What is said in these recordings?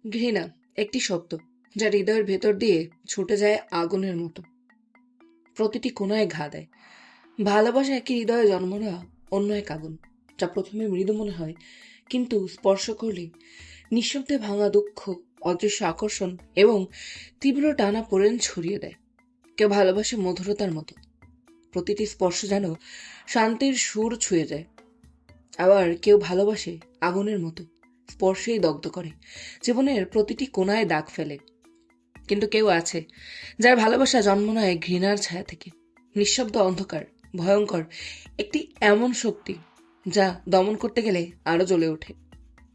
ঘৃণা একটি শব্দ যা হৃদয়ের ভেতর দিয়ে ছুটে যায় আগুনের মতো। প্রতিটি কোণায় ঘা দেয়। ভালোবাসা একই হৃদয়ে জন্ম নেওয়া অন্য এক আগুন, যা প্রথমে মৃদু মনে হয়, কিন্তু স্পর্শ করলে নিঃশব্দে ভাঙা দুঃখ, অদৃশ্য আকর্ষণ এবং তীব্র টানা পোড়েন ছড়িয়ে দেয়। কেউ ভালোবাসে মধুরতার মতো, প্রতিটি স্পর্শ যেন শান্তির সুর ছুঁয়ে যায়। আবার কেউ ভালোবাসে আগুনের মতো, স্পর্শেই দগ্ধ করে, জীবনের প্রতিটি কোণায় দাগ ফেলে। কিন্তু কেউ আছে যার ভালোবাসা জন্ম নেয় ঘৃণার ছায়া থেকে। নিঃশব্দ অন্ধকার, ভয়ঙ্কর, একটি এমন শক্তি যা দমন করতে গেলে আরো জ্বলে ওঠে,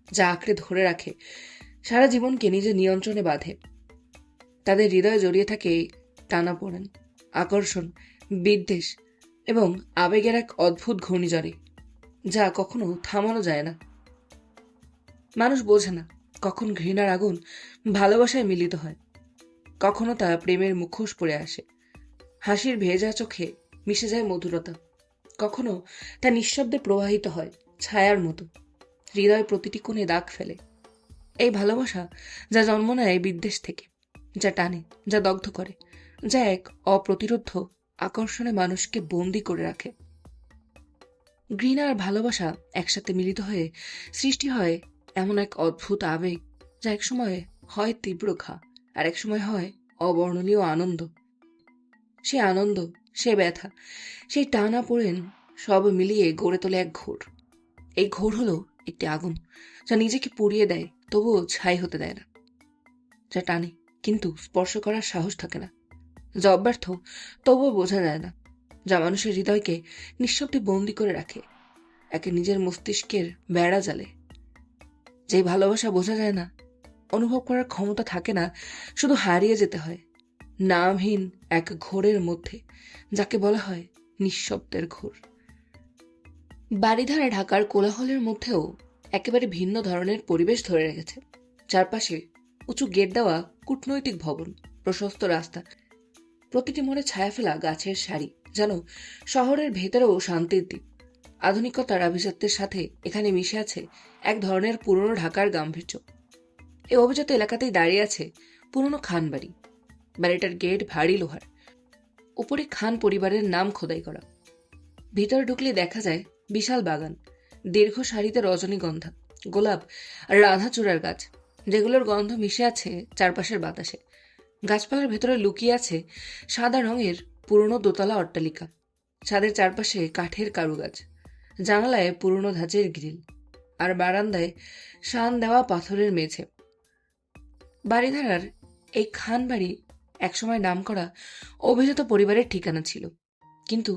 যা আঁকড়ে ধরে রাখে, সারা জীবনকে নিজের নিয়ন্ত্রণে বাঁধে। তাদের হৃদয়ে জড়িয়ে থাকে টানাপোড়েন, আকর্ষণ, বিদ্বেষ এবং আবেগের এক অদ্ভুত ঘূর্ণিঝড়ে, যা কখনো থামানো যায় না। মানুষ বোঝে না কখন ঘৃণার আগুন ভালোবাসায় মিলিত হয়, কখনো তা প্রেমের মুখোশ পরে আসে, হাসির ভেজা চোখে মিশে যায় মধুরতা, কখনো তা নিঃশব্দে প্রবাহিত হয় ছায়ার মতো, হৃদয় প্রতিটি কোণে দাগ ফেলে। এই ভালোবাসা যা জন্ম নেয় বিদ্বেষ থেকে, যা টানে, যা দগ্ধ করে, যা এক অপ্রতিরোধ্য আকর্ষণে মানুষকে বন্দি করে রাখে। ঘৃণা আর ভালোবাসা একসাথে মিলিত হয়ে সৃষ্টি হয় এমন এক অদ্ভুত আবেগ, যা একসময় হয় তীব্র ঘা, আর একসময় হয় অবর্ণনীয় আনন্দ। সে আনন্দ, সে ব্যথা, সেই টানা পোড়েন সব মিলিয়ে গড়ে তোলে এক ঘোর। এই ঘোর হলো একটি আগুন যা নিজেকে পুড়িয়ে দেয়, তবুও ছাই হতে দেয় না, যা টানে কিন্তু স্পর্শ করার সাহস থাকে না, যা অব্যর্থ তবুও বোঝা যায় না, যা মানুষের হৃদয়কে নিঃশব্দে বন্দি করে রাখে, একে নিজের মস্তিষ্কের বেড়া জালে। যেই ভালোবাসা বোঝা যায় না, অনুভব করার ক্ষমতা থাকে না, শুধু হারিয়ে যেতে হয় নামহীন এক ঘোরের মধ্যে, যাকে বলা হয় নিঃশব্দের ঘোর। বাড়িধারা ঢাকার কোলাহলের মধ্যেও একেবারে ভিন্ন ধরনের পরিবেশ ধরে রেখেছে। চারপাশে উঁচু গেট দেওয়া কূটনৈতিক ভবন, প্রশস্ত রাস্তা, প্রতিটি মোড়ে ছায়া ফেলা গাছের সারি, যেন শহরের ভেতরেও শান্তির দ্বীপ। আধুনিকতার আভিজাত্যের সাথে এখানে মিশে আছে এক ধরনের পুরনো ঢাকার গাম্ভীর্য। এই অভিজাত এলাকাতেই দাঁড়িয়ে আছে পুরনো খান বাড়ি। বাড়িটার গেট ভারী লোহার, উপরে খান পরিবারের নাম খোদাই করা। ভিতরে ঢুকলে দেখা যায় বিশাল বাগান, দীর্ঘ সারিতে রজনীগন্ধা, গোলাপ আর রাধাচূড়ার গাছ, যেগুলোর গন্ধ মিশে আছে চারপাশের বাতাসে। গাছপালার ভেতরে লুকিয়ে আছে সাদা রঙের পুরনো দোতলা অট্টালিকা, ছাদের চারপাশে কাঠের কারুকাজ, জানালায় পুরনো ধাঁচের গ্রিল, আর বারান্দায় শান দেওয়া পাথরের মেঝে। বাড়িধারার এই খান বাড়ি একসময় নামকরা অভিজাত পরিবারের ঠিকানা ছিল, কিন্তু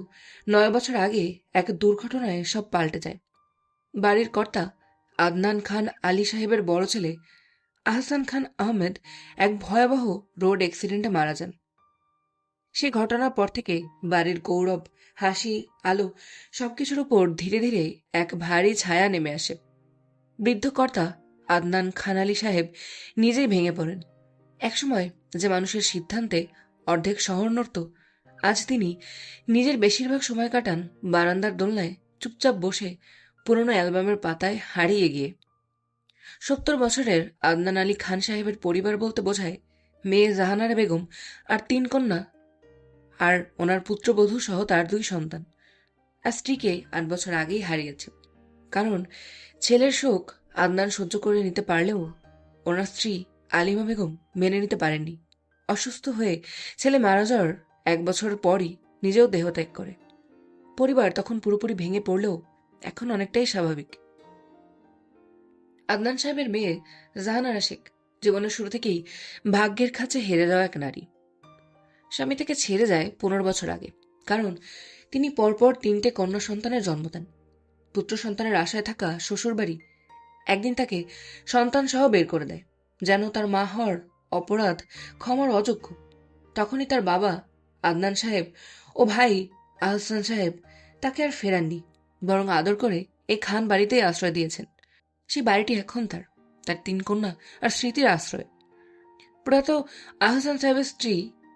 9 বছর আগে এক দুর্ঘটনায় সব পাল্টে যায়। বাড়ির কর্তা আদনান খান আলী সাহেবের বড় ছেলে আহসান খান আহমেদ এক ভয়াবহ রোড অ্যাক্সিডেন্টে মারা যান। সে ঘটনার পর থেকে বাড়ির গৌরব, হাসি, আলো সবকিছুর উপর ধীরে ধীরে এক ভারী ছায়া নেমে আসে। বৃদ্ধ কর্তা আদনান খান আলী সাহেব নিজেই ভেঙে পড়েন। একসময় যে মানুষের সিদ্ধান্তে অর্ধেক শহর নড়ত, আজ তিনি নিজের বেশিরভাগ সময় কাটান বারান্দার দোলনায়, চুপচাপ বসে পুরনো অ্যালবামের পাতায় হারিয়ে গিয়ে। 70 বছরের আদনান আলী খান সাহেবের পরিবার বলতে বোঝায় মেয়ে জাহানারা বেগম আর 3 কন্যা, আর ওনার পুত্রবধূ সহ তার 2 সন্তান। আর স্ত্রীকে 8 বছর আগেই হারিয়েছে। কারণ ছেলের শোক আদনান সহ্য করে নিতে পারলেও ওনার স্ত্রী আলিমা বেগম মেনে নিতে পারেননি। অসুস্থ হয়ে ছেলে মারা যাওয়ার 1 বছর পরই নিজেও দেহত্যাগ করে। পরিবার তখন পুরোপুরি ভেঙে পড়লেও এখন অনেকটাই স্বাভাবিক। আদনান সাহেবের মেয়ে জাহানারা শেখ জীবনের শুরু থেকেই ভাগ্যের কাছে হেরে যাওয়া এক নারী। স্বামী থেকে ছেড়ে যায় 15 বছর আগে, কারণ তিনি পরপর 3টে কন্যা সন্তানের জন্ম দেন। পুত্র সন্তানের আশায় থাকা শ্বশুরবাড়ি একদিন তাকে সন্তান সহ বের করে দেয়, যেন তার মা হওয়ার অপরাধ ক্ষমার অযোগ্য। তখনই তার বাবা আদনান সাহেব ও ভাই আহসান সাহেব তাকে আর ফেরাননি, বরং আদর করে এই খান বাড়িতেই আশ্রয় দিয়েছেন। সেই বাড়িটি এখন তার তার 3 কন্যা আর স্মৃতির আশ্রয়। প্রয়াত আহসান সাহেবের স্ত্রী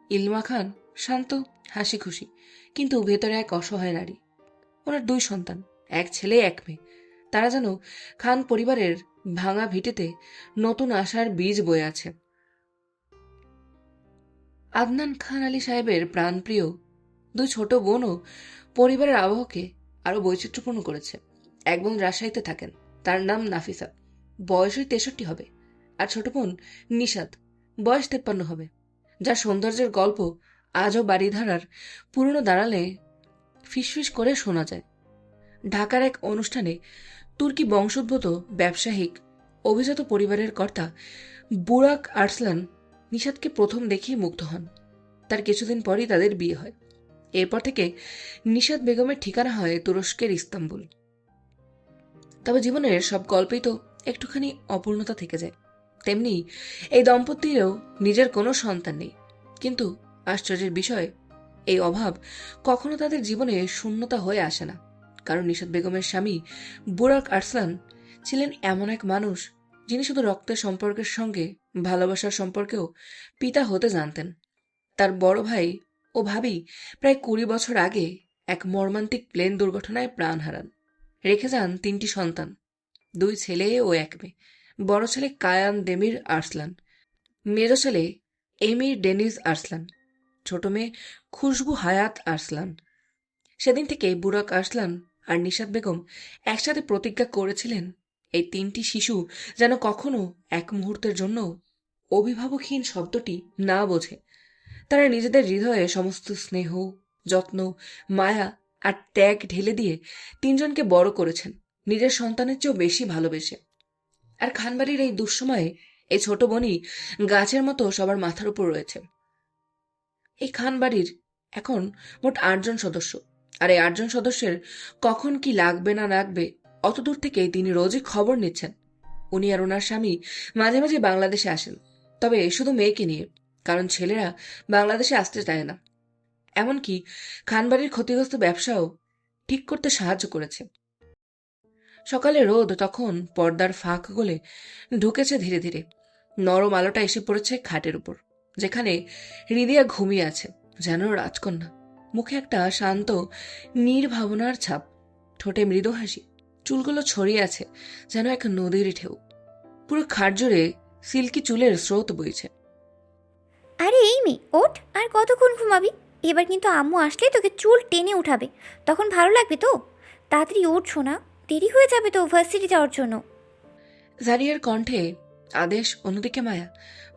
ইলমা খান শান্ত, হাসি খুশি, কিন্তু ভেতরে এক অসহায় নারী। ওনার 2 সন্তান, এক ছেলে এক মেয়ে। তারা যেন খান পরিবারের ভাঙা ভিটেতে নতুন আশার বীজ বয়ে আছে। আদনান খান আলী সাহেবের প্রাণপ্রিয় দুই ছোট বোনও পরিবারের আবহকে আরো বৈচিত্র্যপূর্ণ করেছে। এক বোন রাজশাহীতে থাকেন, তার নাম নাফিসা, বয়সই 63 হবে। আর ছোট বোন নিশাত, বয়স 53 হবে, যার সৌন্দর্যের গল্প আজও বাড়িধারার পুরনো দাঁড়ালে ফিসফিস করে শোনা যায়। ঢাকার এক অনুষ্ঠানে তুর্কি বংশোদ্ভূত ব্যবসায়িক অভিজাত পরিবারের কর্তা বুরাক আর্সলান নিশাতকে প্রথম দেখেই মুগ্ধ হন। তার কিছুদিন পরই তাদের বিয়ে হয়। এরপর থেকে নিশাত বেগমের ঠিকানা হয় তুরস্কের ইস্তাম্বুল। তবে জীবনের সব গল্পেই তো একটুখানি অপূর্ণতা থেকে যায়। তেমনি এই দম্পতিরও নিজের কোনো সন্তান নেই, কিন্তু আশ্চর্যের বিষয় এই অভাব কখনো তাদের জীবনে শূন্যতা হয়ে আসে না। কারণ নিশাত বেগমের স্বামী বুরাক আর্সলান ছিলেন এমন এক মানুষ যিনি শুধু রক্তের সম্পর্কের সঙ্গে ভালোবাসার সম্পর্কেও পিতা হতে জানতেন। তার বড় ভাই ও ভাবি প্রায় 20 বছর আগে এক মর্মান্তিক প্লেন দুর্ঘটনায় প্রাণ হারান। রেখে যান 3টি সন্তান, 2 ছেলে ও 1 মেয়ে। বড় ছেলে কায়ান দেমির আর্সলান, মেজ ছেলে এমির ডেনিস আর্সলান, ছোট মেয়ে খুশবু হায়াত আর্সলান। সেদিন থেকে বুরাক আর্সলান আর নিশাত বেগম একসাথে প্রতিজ্ঞা করেছিলেন এই 3টি শিশু যেন কখনো এক মুহূর্তের জন্য অভিভাবকহীন শব্দটি না বোঝে। তারা নিজেদের হৃদয়ে সমস্ত স্নেহ, যত্ন, মায়া আর ত্যাগ ঢেলে দিয়ে 3জনকে বড় করেছেন, নিজের সন্তানের চেয়েও বেশি ভালোবেসে। আর খানবাড়ির এই দুঃসময়ে এই ছোট বোনই গাছের মতো সবার মাথার উপর রয়েছে। এই খানবাড়ির এখন মোট 8জন সদস্য, আর এই 8জন সদস্যের কখন কি লাগবে না লাগবে অতদূর থেকে তিনি রোজই খবর নিচ্ছেন। উনি আর ওনার স্বামী মাঝে মাঝে বাংলাদেশে আসেন, তবে শুধু মেয়েকে নিয়ে, কারণ ছেলেরা বাংলাদেশে আসতে চায় না। এমনকি খানবাড়ির ক্ষতিগ্রস্ত ব্যবসাও ঠিক করতে সাহায্য করেছে। সকালে রোদ তখন পর্দার ফাঁক গলে ঢুকেছে ধীরে ধীরে। নরম আলোটা এসে পড়েছে খাটের উপর, যেখানে হৃদিয়া ঘুমিয়ে আছে যেন রাজকন্যা। মুখে একটা শান্ত নির্ভাবনার ছাপ, ঠোঁটে মৃদু হাসি, চুলগুলো ছড়িয়ে আছে যেন এক নদীর ঢেউ। পুরো খাট জুড়ে সিল্কি চুলের স্রোত বইছে। আরে এই মেয়ে, ওঠ, আর কতক্ষণ ঘুমাবি? এবার কিন্তু আম্মু আসলে তোকে চুল টেনে উঠাবে, তখন ভালো লাগবে তো। তাড়াতাড়ি ওঠ শোনা, দেরি হয়ে যাবে তো ভার্সিটি যাওয়ার জন্য। জারিয়ার কণ্ঠে আদেশ, অন্যদিকে মায়া।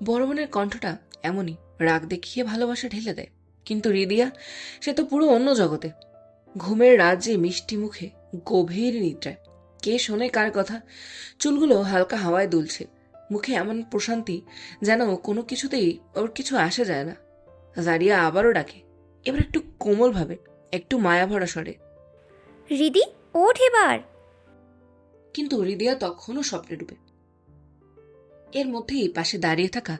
বড় বোনের কণ্ঠটা এমনই, রাগ দেখিয়ে ভালোবাসা ঢেলে দেয়। কিন্তু রিদিয়া, সে তো পুরো অন্য জগতে। ঘুমের রাজ্যে মিষ্টি মুখে গভীর নিদ্রায়। কে শোনে কার কথা? চুলগুলো হালকা হাওয়ায় দুলছে, মুখে এমন প্রশান্তি যেন কোনো কিছুতেই ওর কিছু আসে যায় না। জারিয়া আবারও ডাকে, এবার একটু কোমল ভাবে, একটু মায়া ভরা স্বরে। রিদি, ওঠ এবার। কিন্তু রিদিয়া তখনও স্বপ্নে ডুবে। এর মধ্যেই পাশে দাঁড়িয়ে থাকা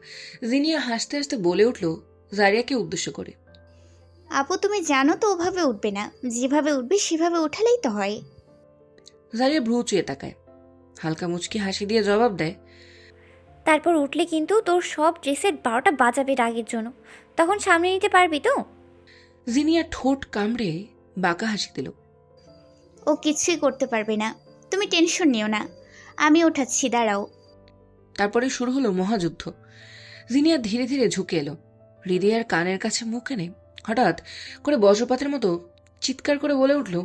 জিনিয়া হাসতে হাসতে বলে উঠল জারিয়াকে উদ্দেশ্য করে, আপু তুমি জানো তো ওভাবে উঠবে না, যেভাবে উঠবে সেভাবে উঠালেই তো হয়। জারিয়া ভ্রু চুয়ে তাকায়, হালকা মুচকি হাসি দিয়ে জবাব দেয়, তারপর উঠলে কিন্তু তোর সব ড্রেসের 12টা বাজাবে রাগের জন্য, তখন সামনে নিতে পারবি তো? জিনিয়া ঠোঁট কামড়ে বাঁকা হাসি দিল। ও কিছুই করতে পারবে না, তুমি টেনশন নিও না, আমি ওঠাচ্ছি, দাঁড়াও। তারপরে শুরু হলো মহাযুদ্ধ। জিনিয়া ধীরে ধীরে ঝুঁকে এলো, হৃদয়ার কানের কাছে মুখ এনে হঠাৎ করে বজ্রপাতের মতো চিৎকার করে বলে উঠল,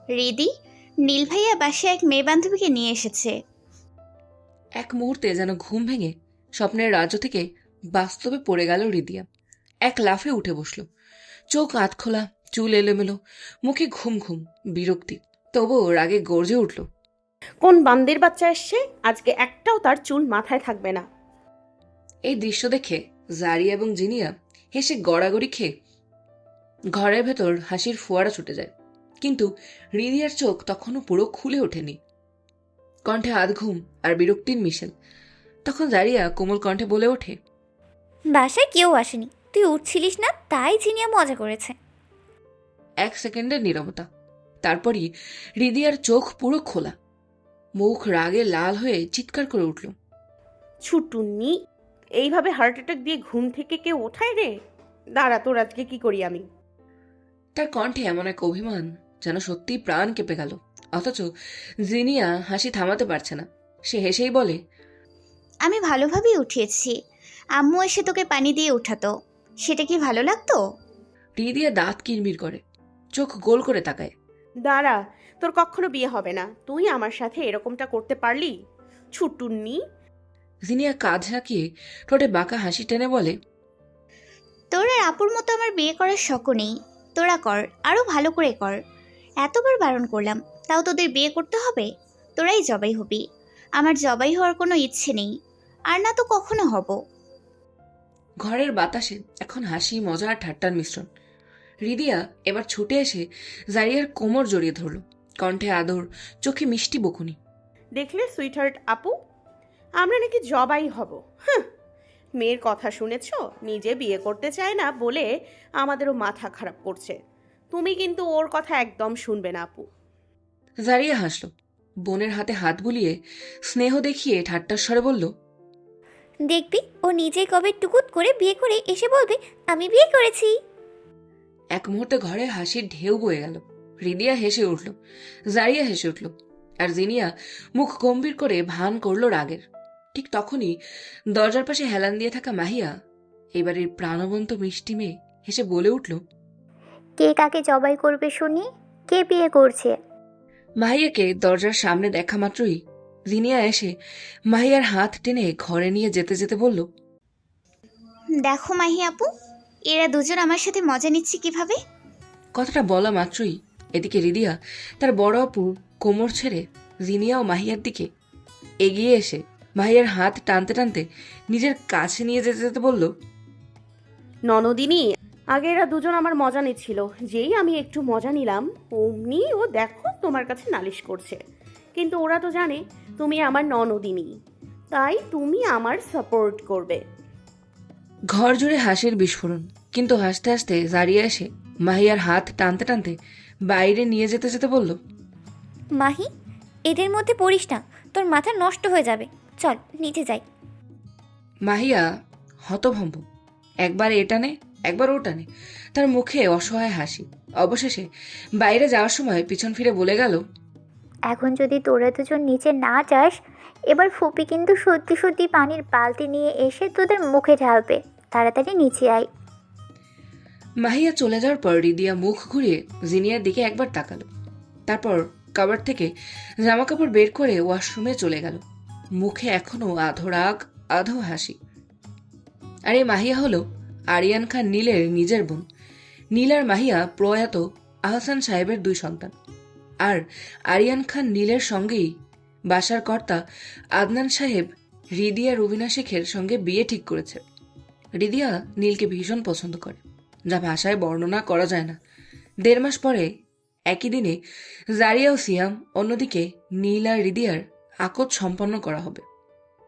রিদি, নীল ভাইয়া বাসায় এক মেয়ে বান্ধবীকে নিয়ে এসেছে। এক মুহূর্তে যেন ঘুম ভেঙে স্বপ্নের রাজ্য থেকে বাস্তবে পড়ে গেল হৃদিয়া। এক লাফে উঠে বসল, চোখ আধখোলা, চুল এলোমেলো, মুখে ঘুম ঘুম বিরক্তি, তবুও রাগে গর্জে উঠল, কোন বান্দির বাচ্চা এসছে, আজকে একটাও তার চুল মাথায় থাকবে না। এই দৃশ্য দেখে জারিয়া এবং জিনিয়া হেসে গড়াগড়ি খেয়ে ঘরের ভেতর হাসির ফোয়ারা ছুটে যায়। কিন্তু হৃদিয়ার চোখ তখনও পুরো খুলে ওঠেনি, কণ্ঠে আধঘুম আর বিরক্তির মিশেল। তখন জারিয়া কোমল কণ্ঠে বলে ওঠে, বাসায় কেউ আসেনি, তুই উঠছিলিস না তাই জিনিয়া মজা করেছে। 1 সেকেন্ডের নীরবতা, তারপরই হৃদিয়ার চোখ পুরো খোলা, মুখ রাগে লাল হয়ে চিৎকার করে উঠল, ছুটুন্নি, এইভাবে হার্ট অ্যাটাক দিয়ে ঘুম থেকে কেউ ওঠায় রে? দাঁড়া, তোর আজকে কি করি আমি। তার কণ্ঠে এমন এক অভিমান যেন সত্যিই প্রাণ কেঁপে গেল। অথচ জিনিয়া হাসি থামাতে পারছে না। সে হেসেই বলে, আমি ভালোভাবেই উঠিয়েছি। আম্মু এসে তোকে পানি দিয়ে উঠাতো, সেটা কি ভালো লাগতো? রিদিয়া দাঁত কিরমির করে, চোখ গোল করে তাকায়। দাঁড়া, তোর কখনো বিয়ে হবে না। তুই আমার সাথে এরকমটা করতে পারলি? ছুটুন্নি। জিনিয়া কাঁধ ঝাঁকিয়ে ঠোঁটে বাঁকা হাসি টেনে বলে, তোর আর আপুর মতো আমার বিয়ে করার শখও নেই। তোরা কর, আরো ভালো করে কর। এতবার বারণ করলাম, তাও তোদের বিয়ে করতে হবে? তোরাই জবাই হবি। আমার জবাই হওয়ার কোনো ইচ্ছে নেই, আর না তো কখনো হব। ঘরের বাতাসে এখন হাসি, মজা আর ঠাট্টার মিশ্রণ। রিদিয়া এবার ছুটে এসে জারিয়ার কোমর জড়িয়ে ধরল, কণ্ঠে আদর, চোখে মিষ্টি বকুনি। দেখলে সুইটহার্ট আপু, আমরা নাকি জবাই হব? হ্যাঁ, মেয়ের কথা শুনেছ? নিজে বিয়ে করতে চায় না বলে আমাদেরও মাথা খারাপ করছে। তুমি কিন্তু ওর কথা একদম শুনবে না আপু। জারিয়া হাসল, বোনের হাতে হাত বুলিয়ে স্নেহ দেখিয়ে ঠাট্টার স্বরে বলল, দেখবি ও নিজেই কবে টুকুত করে বিয়ে করে এসে বলবে আমি বিয়ে করেছি। এক মুহূর্তে ঘরে হাসির ঢেউ বয়ে গেল। রিদিয়া হেসে উঠল, জারিয়া হেসে উঠল, আর জিনিয়া মুখ গম্ভীর করে ভান করল রাগের। ঠিক তখনই দরজার পাশে হেলান দিয়ে থাকা মাহিয়া, এবারের প্রাণবন্ত মিষ্টি মেয়ে, হেসে বলে উঠল, কে কাকে জবাই করবে শুনি? কে বিয়ে করছে? মাহিয়াকে দরজার সামনে দেখা মাত্রই জিনিয়া এসে মাহিয়ার হাত টেনে ঘরে নিয়ে যেতে যেতে বলল, দেখো মাহি আপু, এরা দুজন আমার সাথে মজা নিচ্ছে কিভাবে। কথাটা বলা মাত্রই এদিকে রিদিয়া তার বড় আপু কোমর ছেড়ে জিনিয়া ও মাহিয়ার দিকে এগিয়ে এসে মাহিয়ার হাত টানতে টানতে নিজের কাছে নিয়ে যেতে যেতে বলল, ননদিনী, আগে এরা দুজন আমার মজা নিচ্ছিল। যেই আমি একটু মজা নিলাম, অমনি ও দেখো তোমার কাছে নালিশ করছে। কিন্তু ওরা তো জানে তুমি আমার ননদিনী, তাই তুমি আমার সাপোর্ট করবে। ঘর জুড়ে হাসির বিস্ফোরণ। কিন্তু হাসতে হাসতে জারিয়া এসে মাহিয়ার হাত টানতে টানতে বাইরে নিয়ে যেতে যেতে বলল, মাহি, এদের মধ্যে পড়িস না, তোর মাথা নষ্ট হয়ে যাবে। চল নিচে যাই। মাহিয়া হতভম্ব, একবার এ টানে একবার ও টানে, তার মুখে অসহায় হাসি। অবশেষে বাইরে যাওয়ার সময় পিছন ফিরে বলে গেল, এখন যদি তোরা দুজন নিচে না যাস, এবার ফুপি কিন্তু সত্যি সত্যি পানির বালতি নিয়ে এসে তোদের মুখে ঢালবে। তাড়াতাড়ি নিচে আয়। মাহিয়া চলে যাওয়ার পর রিদিয়া মুখ ঘুরিয়ে জিনিয়ার দিকে একবার তাকালো, তারপর কাবার থেকে জামা কাপড় বের করে ওয়াশরুমে চলে গেল, মুখে এখনো আধো রাগ আধো হাসি। আর এই মাহিয়া হলো আরিয়ান খান নীলের নিজের বোন। নীল আর মাহিয়া প্রয়াত আহসান সাহেবের 2 সন্তান। আর আরিয়ান খান নীলের সঙ্গেই বাসার কর্তা আদনান সাহেব রিদিয়া রুবিনা শেখের সঙ্গে বিয়ে ঠিক করেছে। রিদিয়া নীলকে ভীষণ পছন্দ করে, যা ভাষায় বর্ণনা করা যায় না। 1.5 মাস পরে একই দিনে জারিয়া ও সিয়াম, অন্যদিকে নীল আর রিদিয়ার আকদ সম্পন্ন করা হবে।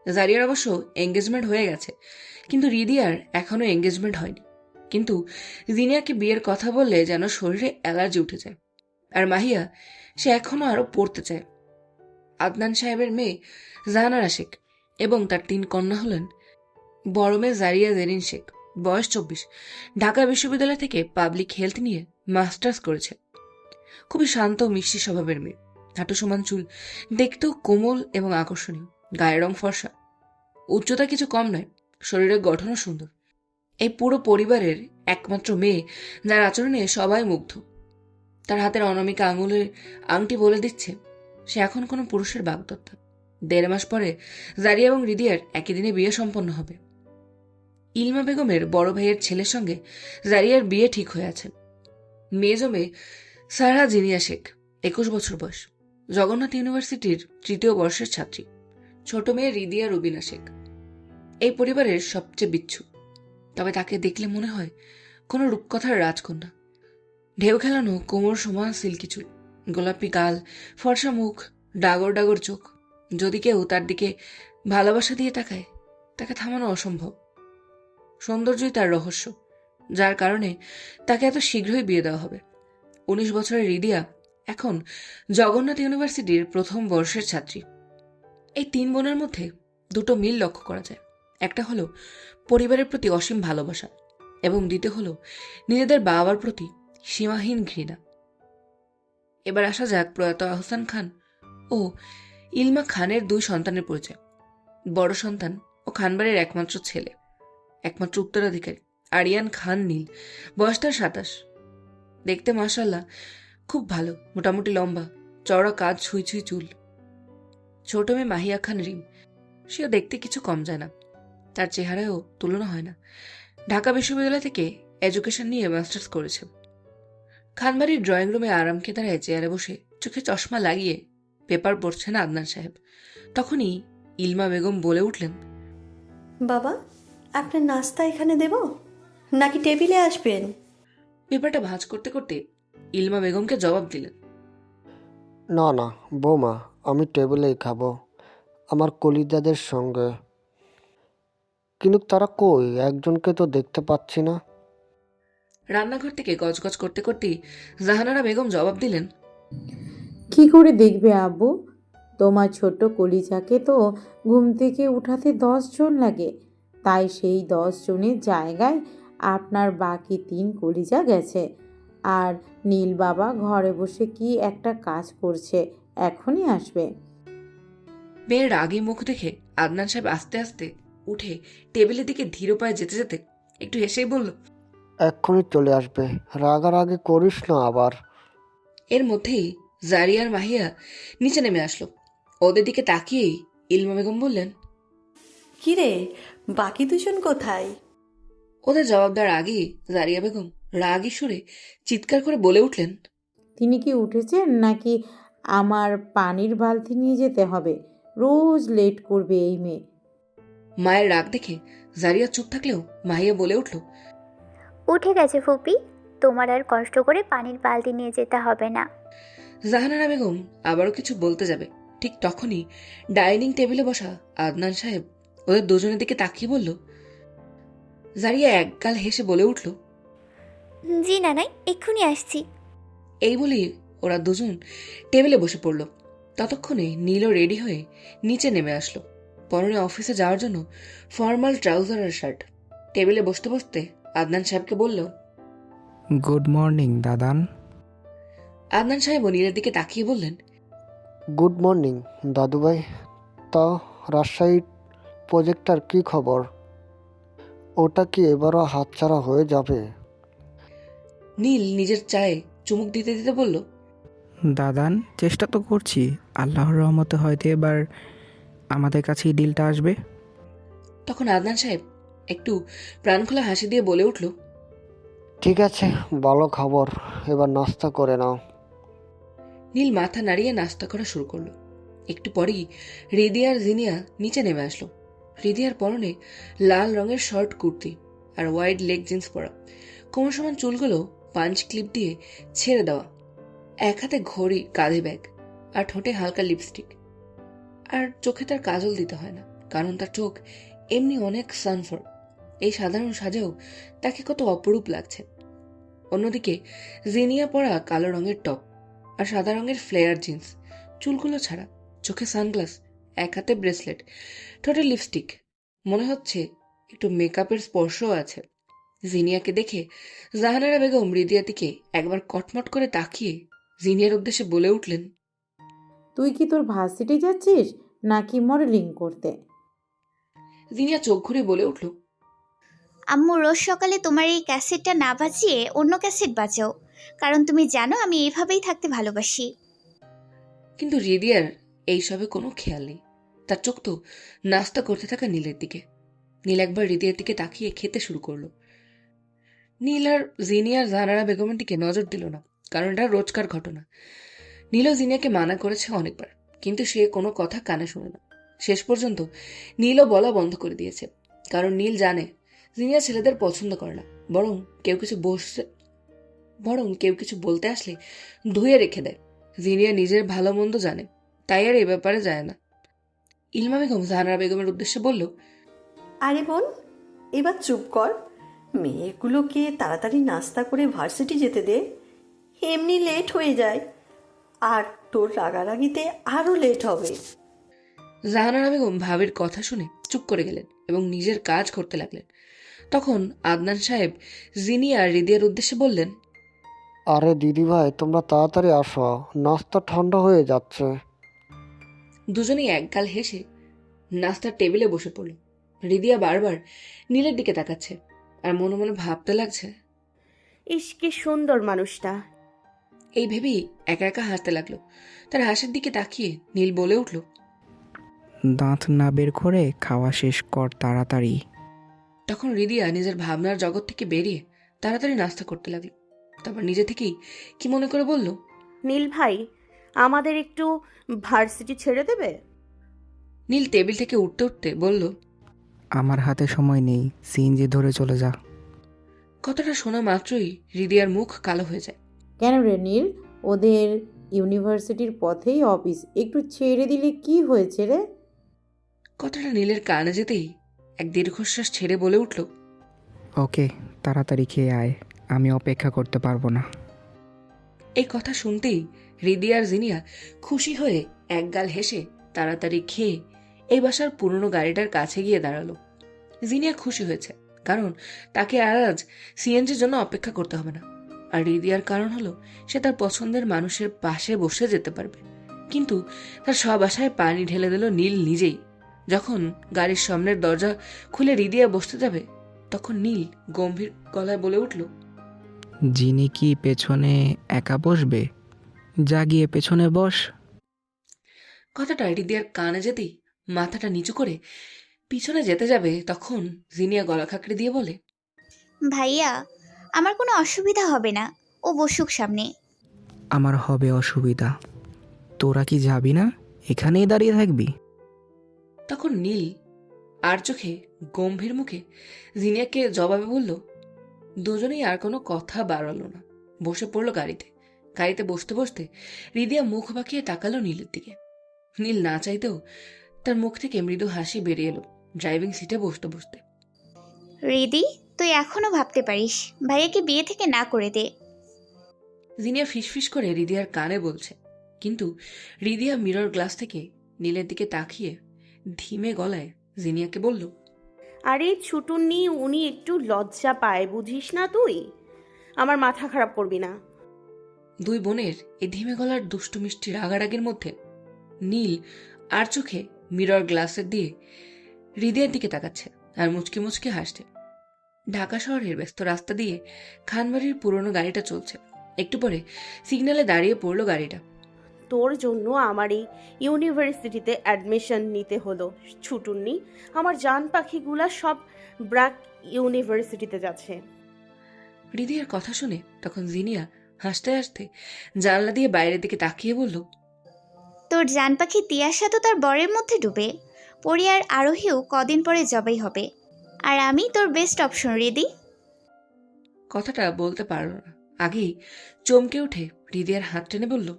জারিয়ার অবশ্য এঙ্গেজমেন্ট হয়ে গেছে, কিন্তু রিদিয়ার এখনো এঙ্গেজমেন্ট হয়নি। কিন্তু জিনিয়াকে বিয়ের কথা বললে যেন শরীরে অ্যালার্জি উঠে যায়। আর মাহিয়া, সে এখনো আরো পড়তে চায়। আদনান সাহেবের মেয়ে জাহানারা শেখ এবং তার 3 কন্যা হলেন বড় মেয়ে জারিয়া জেরিন শেখ, বয়স 24, ঢাকা বিশ্ববিদ্যালয় থেকে পাবলিক হেলথ নিয়ে মাস্টার্স করেছে। খুবই শান্ত মিষ্টি স্বভাবের মেয়ে, হাঁটু সমান চুল, দেখতেও কোমল এবং আকর্ষণীয়, গায়ের রং ফর্সা, উচ্চতা কিছু কম নয়, শরীরের গঠনও সুন্দর। এই পুরো পরিবারের একমাত্র মেয়ে, যার আচরণে সবাই মুগ্ধ। তার হাতের অনামিকা আঙুলের আংটি বলে দিচ্ছে সে এখন কোনো পুরুষের বাগদত্তা। 1.5 মাস পরে জারিয়া এবং রিদিয়ার একই দিনে বিয়ে সম্পন্ন হবে। ইলমা বেগমের বড় ভাইয়ের ছেলের সঙ্গে জারিয়ার বিয়ে ঠিক হয়ে আছে। মেয়ে জমে সারহা জিনিয়া শেখ, 21 বছর বয়স, জগন্নাথ ইউনিভার্সিটির 3য় বর্ষের ছাত্রী। ছোট মেয়ে রিদিয়া রুবিনা শেখ এই পরিবারের সবচেয়ে বিচ্ছু, তবে তাকে দেখলে মনে হয় কোনো রূপকথার রাজকন্যা। ঢেউ খেলানো কোমর সমান সিল্কি চুল, গোলাপি গাল, ফর্সা মুখ, ডাগর ডাগর চোখ। যদি কেউ তার দিকে ভালোবাসা দিয়ে তাকায়, তাকে থামানো অসম্ভব। সৌন্দর্যই তার রহস্য, যার কারণে তাকে এত শীঘ্রই বিয়ে দেওয়া হবে। 19 বছরের রিদিয়া এখন জগন্নাথ ইউনিভার্সিটির 1ম বর্ষের ছাত্রী। এই 3 বোনের মধ্যে 2টো মিল লক্ষ্য করা যায়। একটা হলো পরিবারের প্রতি অসীম ভালোবাসা, এবং দ্বিতীয় হলো নিজেদের বাবার প্রতি সীমাহীন ঘৃণা। এবার আসা যাক প্রয়াত আহসান খান ও ইলমা খানের 2 সন্তানের পরিচয়। বড় সন্তান ও খানবাড়ির একমাত্র ছেলে, একমাত্র উত্তরাধিকারী আরিয়ান খান নীল। বয়স তার 27। দেখতে মাশাআল্লাহ খুব ভালো, মোটামুটি লম্বা, চওড়া কাঁধ, ছুঁই ছুঁই চুল। ছোট মেয়ে মাহিয়া খান রিম, সেও দেখতে কিছু কম যায় না, তার চেহারায়ও তুলনা হয় না। ঢাকা বিশ্ববিদ্যালয় থেকে এডুকেশন নিয়ে মাস্টার্স করেছে। খানবাড়ির ড্রয়িং রুমে আরাম কেদারায় চেয়ারে বসে চোখে চশমা লাগিয়ে পেপার পড়ছেন আদনান সাহেব। তখনই ইলমা বেগম বলে উঠলেন, বাবা, আপনার নাস্তা এখানে দেব নাকি টেবিলে আসবেন? পেপারটা ভাঁজ করতে করতে ইলমা বেগমকে জবাব দিলেন, না না বৌমা, আমি টেবিলেই খাবো আমার কলিজাদের সঙ্গে। কিন্তু তারা কই? একজনকে তো দেখতে পাচ্ছি না। রান্নাঘর থেকে গজগজ করতে করতেই জাহানারা বেগম জবাব দিলেন, কি করে দেখবে আব্বু? তোমার ছোট্ট কলিজাকে তো ঘুম থেকে উঠাতে 10 জন লাগে, তাই সেই 10 জনের জায়গায় আপনার বাকি 3 কলিজা গেছে। আর নীল বাবা ঘরে বসে কি একটা কাজ করছে, এখনই আসবে। মেয়ের রাগী মুখ দেখে আদনান সাহেব আস্তে আস্তে উঠে টেবিলের দিকে ধীর পায়ে যেতে যেতে একটু হেসেই বলল, এক্ষুনি চলে আসবে, রাগারাগি করিস না আবার। এর মধ্যেই জারিয়া আর মাহিয়া নিচে নেমে আসলো। ওদের দিকে তাকিয়েই ইলমা বেগম বললেন, কি রে, বাকি দুজন কোথায়? ওদের জবাব দেওয়ার আগেই জারিয়া বেগম রাগী সুরে চিৎকার করে বলে উঠলেন, তিনি কি উঠেছেন নাকি আমার পানির বালতি নিয়ে যেতে হবে? রোজ লেট করবে এই মেয়ে। মায়ের রাগ দেখে জারিয়া চুপ থাকলেও মাহিয়া বলে উঠল, উঠে গেছে ফুপি, তোমার আর কষ্ট করে পানির বালতি নিয়ে যেতে হবে না। জাহানারা বেগম আবারও কিছু বলতে যাবে, ঠিক তখনই ডাইনিং টেবিলে বসা আদনান সাহেব ওদের দুজনের দিকে তাকিয়ে বলল, জারিয়া একগাল হেসে বলে উঠল, জি নানাই, এক্ষুনি আসছি। এই বলেই ওরা দুজন টেবিলে বসে পড়ল। ততক্ষণে নীলও রেডি হয়ে নিচে নেমে আসলো, পরনে অফিসে যাওয়ার জন্য ফর্মাল ট্রাউজার আর শার্ট। টেবিলে বসতে বসতে আদনান সাহেবকে বলল, গুড মর্নিং দাদান। আদনান সাহেব নীলের দিকে তাকিয়ে বললেন, গুড মর্নিং দাদুভাই। তা রাজশাহীর প্রজেক্টটার কি খবর? ওটা কি এবারও হাতছাড়া হয়ে যাবে? নীল নিজের চায়ে চুমুক দিতে দিতে বলল, দাদান, চেষ্টা তো করছি, আল্লাহর রহমতে হয়তো এবার আমাদের কাছেই ডিলটা আসবে। তখন আদনান সাহেব একটু প্রাণখোলা হাসি দিয়ে বলে উঠল, ঠিক আছে, ভালো খবর, এবার নাস্তা করে নাও। নীল মাথা নাড়িয়ে নাস্তা করা শুরু করলো। একটু পরেই হৃদিয়া আর জিনিয়া নিচে নেমে আসলো। হৃদিয়ার পরনে লাল রঙের শর্ট কুর্তি আর ওয়াইড লেগ জিন্স পরা, কোমর সমান চুলগুলো পাঞ্চ ক্লিপ দিয়ে ছেড়ে দেওয়া, এক হাতে ঘড়ি, কাঁধে ব্যাগ, আর ঠোঁটে হালকা লিপস্টিক। আর চোখে তার কাজল দিতে হয় না, কারণ তার চোখ এমনি অনেক সানফর। এই সাধারণ সাজেও তাকে কত অপরূপ লাগছে। অন্যদিকে জিনিয়া পরা কালো রঙের টপ আর সাদা রঙের ফ্লেয়ার জিন্স, চুলগুলো ছাড়া, চোখে সানগ্লাস, এক হাতে ব্রেসলেট, ঠোঁটে লিপস্টিক, মনে হচ্ছে একটু মেকআপের স্পর্শও আছে। জিনিয়াকে দেখে জাহানারা বেগম হৃদিয়ার দিকে একবার কটমট করে তাকিয়ে জিনিয়ার উদ্দেশ্যে বলে উঠলেন, তুই কি তোর ভার্সিটি যাচ্ছিস নাকি মডেলিং করতে? জিনিয়া চোখ ঘুরে বলে উঠল, আম্মু, রোজ সকালে তোমার এই ক্যাসেটটা না বাজিয়ে অন্য ক্যাসেট বাজাও, কারণ তুমি জানো আমি এভাবেই থাকতে ভালোবাসি। কিন্তু হৃদিয়ার এইসবে কোনো খেয়াল নেই। তার চোখ তো নাস্তা করতে থাকা নীলের দিকে। নীল একবার হৃদিয়ার দিকে তাকিয়ে খেতে শুরু করলো। নীল আর জিনিয়ার জাহানারা বেগমের দিকে নজর দিল না, কারণ এটা রোজকার ঘটনা। নীলও জিনিয়াকে মানা করেছে অনেকবার, কিন্তু সে কোনো কথা কানে শুনে না। শেষ পর্যন্ত নীলও বলা বন্ধ করে দিয়েছে, কারণ নীল জানে জিনিয়া ছেলেদের পছন্দ করে না, বরং কেউ কিছু বলতে আসলে ধুয়ে রেখে দেয়। জিনিয়া নিজের ভালো মন্দ জানে, তাই আর এ ব্যাপারে যায় না। ইলমা বেগম জাহানারা বেগমের উদ্দেশ্যে বলল, আরে বোন, এবার চুপ কর, মেয়েগুলোকে তাড়াতাড়ি নাস্তা করে ভার্সিটি যেতে দে, এমনি লেট হয়ে যায়, আর তোর রাগারাগিতে আরও লেট হবে। জাহানারা বেগম ভাবির কথা শুনে চুপ করে গেলেন এবং নিজের কাজ করতে লাগলেন। তখন আদনান সাহেব জিনিয়া আর হৃদিয়ার উদ্দেশ্যে বললেন, আরে দিদিভাই, তোমরা তাড়াতাড়ি আসো, নাস্তা ঠান্ডা হয়ে যাচ্ছে। দুজনেই একগাল হেসে নাস্তার টেবিলে বসে পড়ল। রিদিয়া বারবার নীলের দিকে তাকাচ্ছে আর মনে মনে ভাবতে লাগছে, ইস কি সুন্দর মানুষটা। এই ভেবেই একা একা হাসতে লাগলো। তার হাসির দিকে তাকিয়ে নীল বলে উঠল, দাঁত না বের করে খাওয়া শেষ কর তাড়াতাড়ি। তখন রিদিয়া নিজের ভাবনার জগৎ থেকে বেরিয়ে তাড়াতাড়ি নাস্তা করতে লাগলো। তারপর নিজে থেকেই কি মনে করে বলল, নীল ভাই, আমাদের একটু ভার্সিটি ছেড়ে দেবে? নীল টেবিল থেকে উঠতে উঠতে বলল, আমার হাতে সময় নেই, সিএনজি ধরে চলে যা। কথাটা শোনা মাত্রই রিদিয়ার মুখ কালো হয়ে যায়। কেন রে নীল, ওদের ইউনিভার্সিটির পথেই অফিস, একটু ছেড়ে দিলে কি হয়েছে রে? কথাটা নীলের কানে যেতেই এক দীর্ঘশ্বাস ছেড়ে বলে উঠল, ওকে, তাড়াতাড়ি খেয়ে আয়, আমি অপেক্ষা করতে পারবো না। এই কথা শুনতেই রিদিয়া আর জিনিয়া খুশি হয়ে একগাল হেসে তাড়াতাড়ি খেয়ে এই বাসার পুরনো গাড়িটার কাছে গিয়ে দাঁড়ালো। জিনিয়া খুশি হয়েছে, কারণ তাকে আর আজ সিএনজির জন্য অপেক্ষা করতে হবে না। আর রিদিয়ার কারণ হলো সে তার পছন্দের মানুষের পাশে বসে যেতে পারবে। কিন্তু তার সব আশায় পানি ঢেলে দিল নীল নিজেই। যখন গাড়ির সামনের দরজা খুলে রিদিয়া বসতে যাবে, তখন নীল গম্ভীর গলায় বলে উঠল, জিনি কি পেছনে একা বসবে? যা গিয়ে পেছনে বস। কথাটা রিদিয়ার কানে যেতেই মাথাটা নিচু করে পিছনে যেতে যাবে, তখন জিনিয়া গলা খাঁকড়ে দিয়ে বলে, ভাইয়া, আমার কোনো অসুবিধা হবে না, ও বসুক সামনে। আমার হবে অসুবিধা। তোরা কি যাবি না, এখানেই দাঁড়িয়ে থাকবি? তখন নীল আর চোখে গম্ভীর মুখে জিনিয়াকে জবাবে বলল। দুজনেই আর কোনো কথা বাড়ালো না, বসে পড়লো গাড়িতে। গাড়িতে বসতে বসতে রিদিয়া মুখ বাঁকিয়ে তাকালো নীলের দিকে। নীল না চাইতেও তার মুখ থেকে মৃদু হাসি বেরিয়ে এলো ড্রাইভিং সিটে বসতে বসতে। রিদি, তুই এখনো ভাবতে পারিস, ভাইয়াকে বিয়ে থেকে না করে দে। জিনিয়া ফিসফিস করে রিদিয়ার কানে বলছে, কিন্তু রিদিয়া মিরর গ্লাস থেকে নীলের দিকে তাকিয়ে ধীমে গলায় জিনিয়াকে বলল, আরে ছুটুন্নি, উনি একটু লজ্জা পায়, বুঝিস না তুই? আমার মাথা খারাপ করবি না। দুই বোনের এই ধীমে গলার দুষ্টু মিষ্টি রাগারাগির মধ্যে নীল আর চোখে মিরর গ্লাসের দিয়ে হৃদয়ের দিকে তাকাচ্ছে আর মুচকি মুচকি হাসছে। ঢাকা শহরের ব্যস্ত রাস্তা দিয়ে খানবাড়ির পুরনো গাড়িটা চলছে। একটু পরে সিগন্যালে দাঁড়িয়ে পড়লো গাড়িটা। তোর জন্য আমার এই ইউনিভার্সিটিতে অ্যাডমিশন নিতে হলো ছুটুন্নি। আমার জান পাখিগুলা সব ব্র্যাক ইউনিভার্সিটিতে যাচ্ছে। হৃদয়ের কথা শুনে তখন জিনিয়া হাসতে হাসতে জানলা দিয়ে বাইরের দিকে তাকিয়ে বলল, তোর জান পাখি তিয়াশা তো তার বরের মধ্যে ডুবে, পরিয়ার আরোহীও কদিন পরে জবাই হবে, আর আমি তোর বেস্ট অপশন রিদি। কথাটা বলতে পারল না, আগেই চমকে উঠে হৃদয়ের হাত টেনে বলল,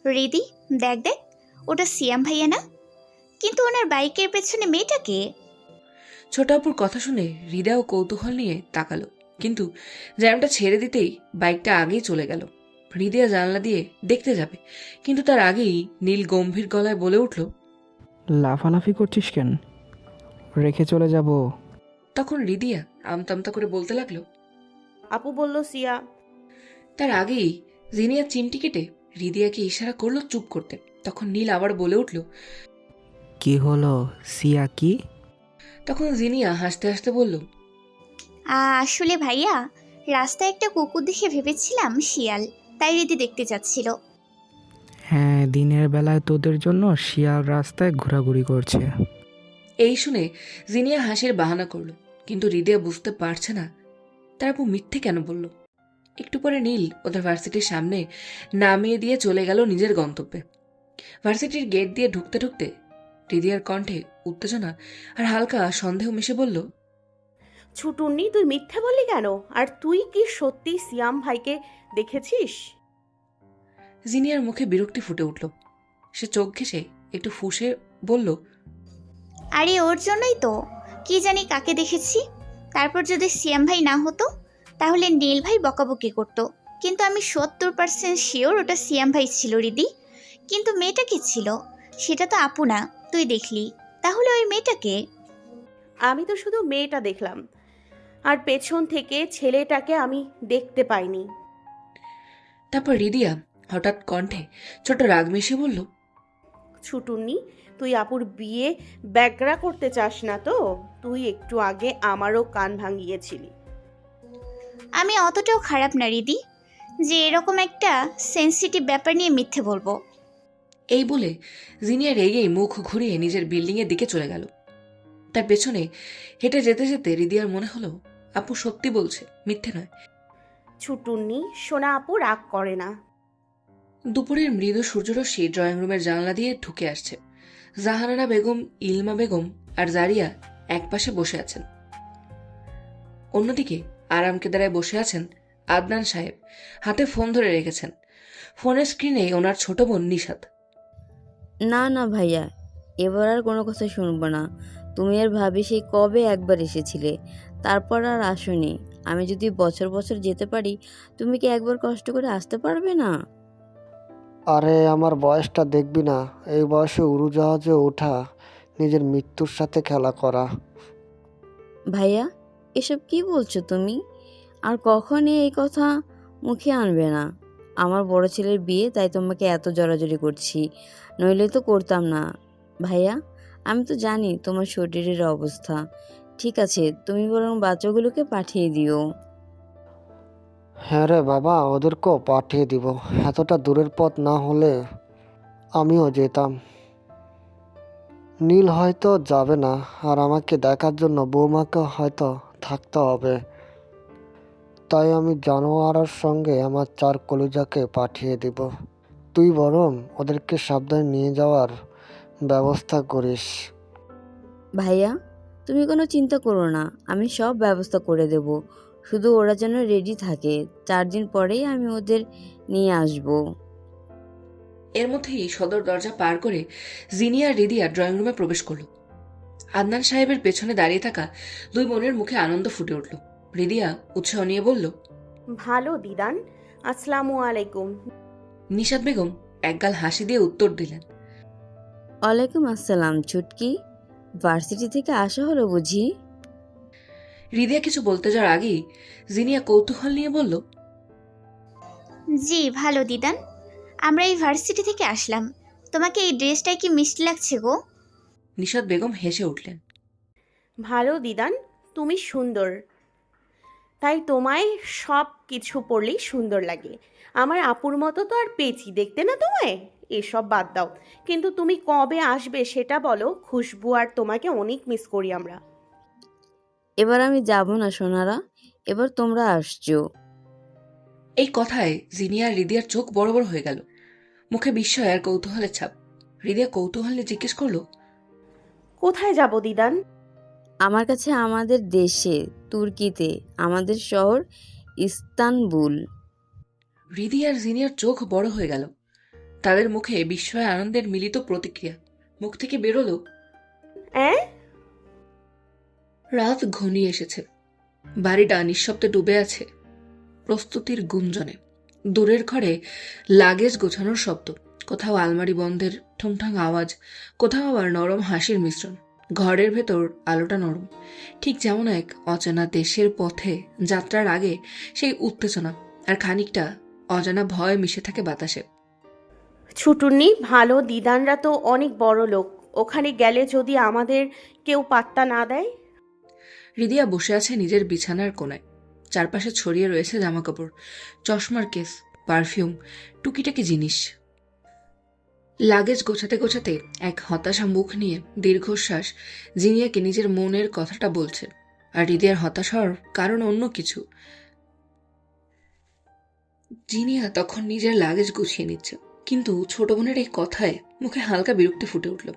রিদি, দেখ দেখ, ওটা সিয়াম ভাইয়া না? কিন্তু ওনার বাইকের পেছনে মেয়েটাকে। ছোট আপুর কথা শুনে হৃদয় কৌতূহল নিয়ে তাকালো, কিন্তু জ্যামটা ছেড়ে দিতেই বাইকটা আগেই চলে গেল। হৃদয়া জানলা দিয়ে দেখতে যাবে, কিন্তু তার আগেই নীল গম্ভীর গলায় বলে উঠল, লাফালাফি করছিস কেন? রেখে চলে যাব। তখন হৃদয়া আমতামতা করে বলতে লাগলো, আপু বলল সিয়া। তার আগেই জিনিয়া চিমটি কেটে হৃদয়াকে ইশারা করলো চুপ করতে। তখন নীল আবার বলে উঠল, কি হলো সিয়া, কি? তখন জিনিয়া হাসতে হাসতে বলল, আসলে ভাইয়া, রাস্তায় একটা কুকুর দেখে ভেবেছিলাম শিয়াল, তাই রিদি দেখতে যাচ্ছিল। হ্যাঁ, দিনের বেলায় তোদের জন্য শিয়াল রাস্তায় ঘোরাঘুরি করছে। এই শুনে জিনিয়া হাসির বাহানা করলো, কিন্তু হৃদয়া বুঝতে পারছে না তার আপু মিথ্যে কেন বলল। একটু পরে নীল ওদের ভার্সিটির সামনে নামিয়ে দিয়ে চলে গেল নিজের গন্তব্যে। ভার্সিটির গেট দিয়ে ঢুকতে ঢুকতে হৃদয়ার কণ্ঠে উত্তেজনা আর হালকা সন্দেহ মিশে বলল, ছুটুন্নি, তুই মিথ্যে বললি কেন? আর তুই কি সত্যি সিয়াম ভাইকে দেখেছিস? জিনিয়ার মুখে বিরক্তি ফুটে উঠল। সে চোখ ঘেঁষে একটু ফুঁসে বলল, আরে ওর জন্যই তো, কি জানি কাকে দেখেছি। তারপর যদি সিয়াম ভাই না হতো তাহলে নীল ভাই বকাবকি করতো, কিন্তু আমি 70% শিওর ওটা সিয়াম ভাই ছিল রিদি। কিন্তু মেয়েটা কি ছিল সেটা তো আপু না, তুই দেখলি, তাহলে ওই মেয়েটাকে। আমি তো শুধু মেয়েটা দেখলাম, আর পেছন থেকে ছেলেটাকে আমি দেখতে পাইনি। তারপর রিদিয়া হঠাৎ কণ্ঠে ছোট রাগ মিশিয়ে বলল, ছুটুন্নি, তুই আপুর বিয়ে ব্যাগরা করতে চাস না তো? তুই একটু আগে আমারও কান ভাঙিয়েছিলি। আমি অতটাও খারাপ না রিদি যে এরকম একটা সেন্সিটিভ ব্যাপার নিয়ে মিথ্যে বলবো। এই বলে জিনিয়া রেগেই মুখ ঘুরিয়ে নিজের বিল্ডিংয়ের দিকে চলে গেল। তার পেছনে হেঁটে যেতে যেতে রিদিয়ার মনে হলো আপু সত্যি বলছে, মিথ্যে নয়। ছুটুন্নি, সোনা আপু রাগ করে না। দুপুরের মৃদু সূর্যরশ্মি ড্রয়িং রুমের জানলা দিয়ে ঢুকে আসছে। জাহানারা বেগম, ইলমা বেগম আর জারিয়া একপাশে বসে আছেন। অন্যদিকে আরাম কেদারায় বসে আছেন আদনান সাহেব, হাতে ফোন ধরে রেখেছেন। ফোনের স্ক্রিনে ওনার ছোট বোন নিশাত। না না ভাইয়া, এবার আর কোনো কথা শুনবো না। তুমি আর ভাবি সেই কবে একবার এসেছিলে, তারপর আর আসোনি। আমি যদি বছর বছর যেতে পারি, তুমি কি একবার কষ্ট করে আসতে পারবে না? আরে আমার বয়সটা দেখবি না? এই বয়সে উড়োজাহাজে ওঠা, নিজের মৃত্যুর সাথে খেলা করা। ভাইয়া, এসব কি বলছো তুমি? আর কখনই এই কথা মুখে আনবে না। আমার বড় ছেলের বিয়ে, তাই তোমাকে এত জড়াজড়ি করছি, নইলে তো করতাম না। ভাইয়া, আমি তো জানি তোমার শরীরের অবস্থা। ঠিক আছে, তুমি বরং বাচ্চাগুলোকে পাঠিয়ে দিও। হ্যাঁ রে বাবা, ওদেরকেও পাঠিয়ে দিব। এতটা দূরের পথ না হলে আমিও যেতাম। নীল হয়তো যাবে না, আর আমাকে দেখার জন্য বৌমাকে হয়তো থাকতে হবে। তাই আমি জানোয়ারের সঙ্গে আমার 4 কলিজাকে পাঠিয়ে দিব। তুই বরং ওদেরকে সাবধানে নিয়ে যাওয়ার ব্যবস্থা করিস। ভাইয়া, তুমি কোনো চিন্তা করো না, আমি সব ব্যবস্থা করে দেব। শুধু ওরা যেন রেডি থাকে। 4 দিন পরেই আমি ওদের নিয়ে আসব। এর মধ্যেই সদর দরজা পার করে জিনিয়া রিদিয়া ড্রয়িং রুমে প্রবেশ করল। আদনান সাহেবের পেছনে দাঁড়িয়ে থাকা 2 বোনের মুখে আনন্দ ফুটে উঠল। রিদিয়া উৎসাহ নিয়ে বলল, ভালো দিদান, আসসালামু আলাইকুম। নিশাত বেগম একগাল হাসি দিয়ে উত্তর দিলেন, ওয়ালাইকুম আসসালাম ছুটকি, ভার্সিটি থেকে আসা হলো বুঝি? রিদিয়া কিছু বলতে যাওয়ার আগেই জিনিয়া কৌতূহল নিয়ে বলল, জি ভালো দিদান, আমরা এই ভার্সিটি থেকে আসলাম। তোমাকে এই ড্রেসটাই কি মিষ্টি লাগছে গো? নিশাত বেগম হেসে উঠলেন, ভালো দিদান, তুমি সুন্দর, তাই তোমায় সব কিছু পরলেই সুন্দর লাগে। আমার আপুর মতো তো আর পেঁচি দেখতে না তোমায়। এসব বাদ দাও, কিন্তু তুমি কবে আসবে সেটা বলো। খুশবু আর তোমাকে অনেক মিস করি আমরা। এবার আমি যাব না সোনারা, এবার তোমরা আসছো। এই কথায় জিনিয়া আর রিদিয়ার চোখ বড় বড় হয়ে গেল, মুখে বিস্ময় আর কৌতূহলের ছাপ। রিদিয়া কৌতূহল নিয়ে জিজ্ঞেস করলো, কোথায় যাব দিদান? আমার কাছে, আমাদের দেশে, তুর্কিতে, আমাদের শহর ইস্তানবুল। রিদিয়া আর জিনিয়ার চোখ বড় হয়ে গেল। তাদের মুখে বিস্ময় আনন্দের মিলিত প্রতিক্রিয়া। মুখ থেকে বেরোলো, অ্যাঁ? রাত ঘনিয়ে এসেছে। বাড়িটা নিঃশব্দে ডুবে আছে প্রস্তুতির গুঞ্জনে। দূরের ঘরে লাগেজ গোছানোর শব্দ, কোথাও আলমারি বন্ধের ঠুংঠাং আওয়াজ, কোথাও আবার নরম হাসির মিশ্রণ। ঘরের ভেতর আলোটা নরম, ঠিক যেমন এক অচেনা দেশের পথে যাত্রার আগে সেই উত্তেজনা আর খানিকটা অজানা ভয় মিশে থাকে বাতাসে। ছুটুন্নি, ভালো দিদানরা তো অনেক বড় লোক, ওখানে গেলে যদি আমাদের কেউ পাত্তা না দেয়। রিদিয়া বসে আছে নিজের বিছানার কোণায়। চারপাশে ছড়িয়ে রয়েছে জামাকাপড়, চশমার কেস, পারফিউম, টুকিটাকি জিনিস। লাগেজ গোছাতে গোছাতে এক হতাশা মুখ নিয়ে দীর্ঘশ্বাস জিনিয়াকে নিজের মনের কথাটা বলছে। আর রিদিয়ার হতাশার কারণ অন্য কিছু। জিনিয়া তখন নিজের লাগেজ গুছিয়ে নিচ্ছে, কিন্তু ছোট বোনের এই কথায় মুখে হালকা বিরক্তি ফুটে উঠল।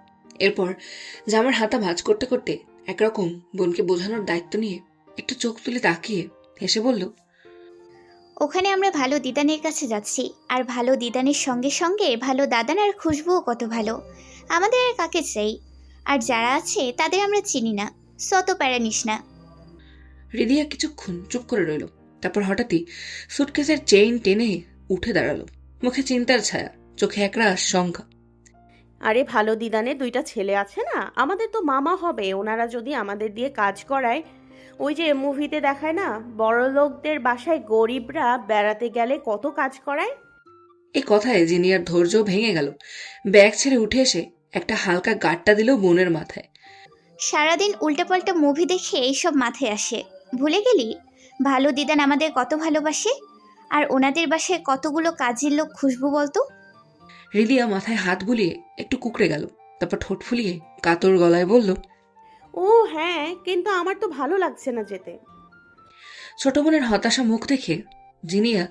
এরপর জামার হাতা ভাঁজ করতে করতে একরকম বোনকে বোঝানোর দায়িত্ব নিয়ে একটু চোখ তুলে তাকিয়ে হেসে বলল, ওখানে আমরা ভালো দিদানের কাছে যাচ্ছি, আর ভালো দিদানের সঙ্গে সঙ্গে ভালো দাদান আর খুশবুও কত ভালো। আমাদের আর কাকে চাই? আর যারা আছে তাদের আমরা চিনি না, শত প্যারা নিস না। রিদিয়া কিছুক্ষণ চুপ করে রইল। তারপর হঠাৎই সুটকেসের চেইন টেনে উঠে দাঁড়ালো, মুখে চিন্তার ছায়া, চোখে একরাশ শঙ্কা। আরে ভালো দিদানের 2টা ছেলে আছে না, আমাদের তো মামা হবে। ওনারা যদি আমাদের দিয়ে কাজ করায়, ওই যে মুভিতে দেখায় না, বড় লোকদের বাসায় গরিবরা বেড়াতে গেলে কত কাজ করায়। এই কথায় জিনিয়ার ধৈর্য ভেঙে গেল। ব্যাগ ছেড়ে উঠে এসে একটা হালকা গাঁটটা দিল বোনের মাথায়। সারাদিন উল্টাপাল্টা মুভি দেখে এইসব মাথায় আসে, ভুলে গেলি ভালো দিদান আমাদের কত ভালোবাসে, আর ওনাদের বাসায় কতগুলো কাজের লোক খুশবু বলতো। রিদিয়া মাথায় হাত বুলিয়ে একটু কুকড়ে গেল, তারপর ঠোঁট ফুলিয়ে কাতর গলায় বলল, ও হ্যাঁ, কিন্তু আমার তো ভালো লাগছে না যেতে। ছোট বোনের হতাশা মুখ দেখে জিনিয়া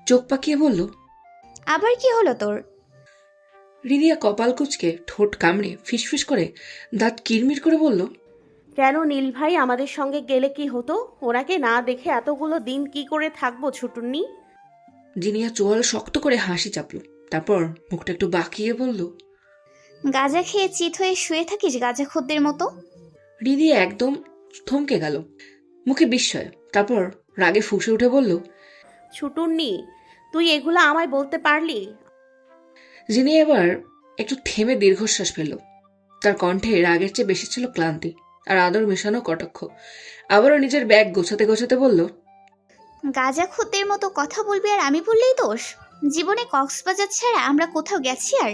চোখ পাকিয়ে বলল, আবার কি হলো তোর? রিদিয়া কপাল কুঁচকে ঠোঁট কামড়ে ফিসফিস করে দাঁত কিরমির করে বলল, কেন নীল ভাই আমাদের সঙ্গে গেলে কি হতো? ওনাকে না দেখে এতগুলো দিন কি করে থাকবো ছুটুন্নি? জিনিয়া চোয়াল শক্ত করে হাসি চাপল, তারপর মুখটা একটু বাঁকিয়ে বলল, গাঁজা খেয়ে চিত হয়ে শুয়ে থাকিস গাঁজা খদ্দের মতো। রিদিয়া একদম থমকে গেল, মুখে বিস্ময়, তারপর রাগে ফুঁসে উঠে বলল, ছুটুন্নি, তুই এগুলো আমায় বলতে পারলি? জিনিয়া এবার একটু থেমে দীর্ঘশ্বাস ফেলল। তার কণ্ঠে রাগের চেয়ে বেশি ছিল ক্লান্তি আর আদর মেশানো কটাক্ষ। আবারও নিজের ব্যাগ গোছাতে গোছাতে বলল, গাঁজা খদ্দের মতো কথা বলবি আর আমি বললেই দোষ? জীবনে কক্সবাজার ছাড়া আমরা কোথাও গেছি আর?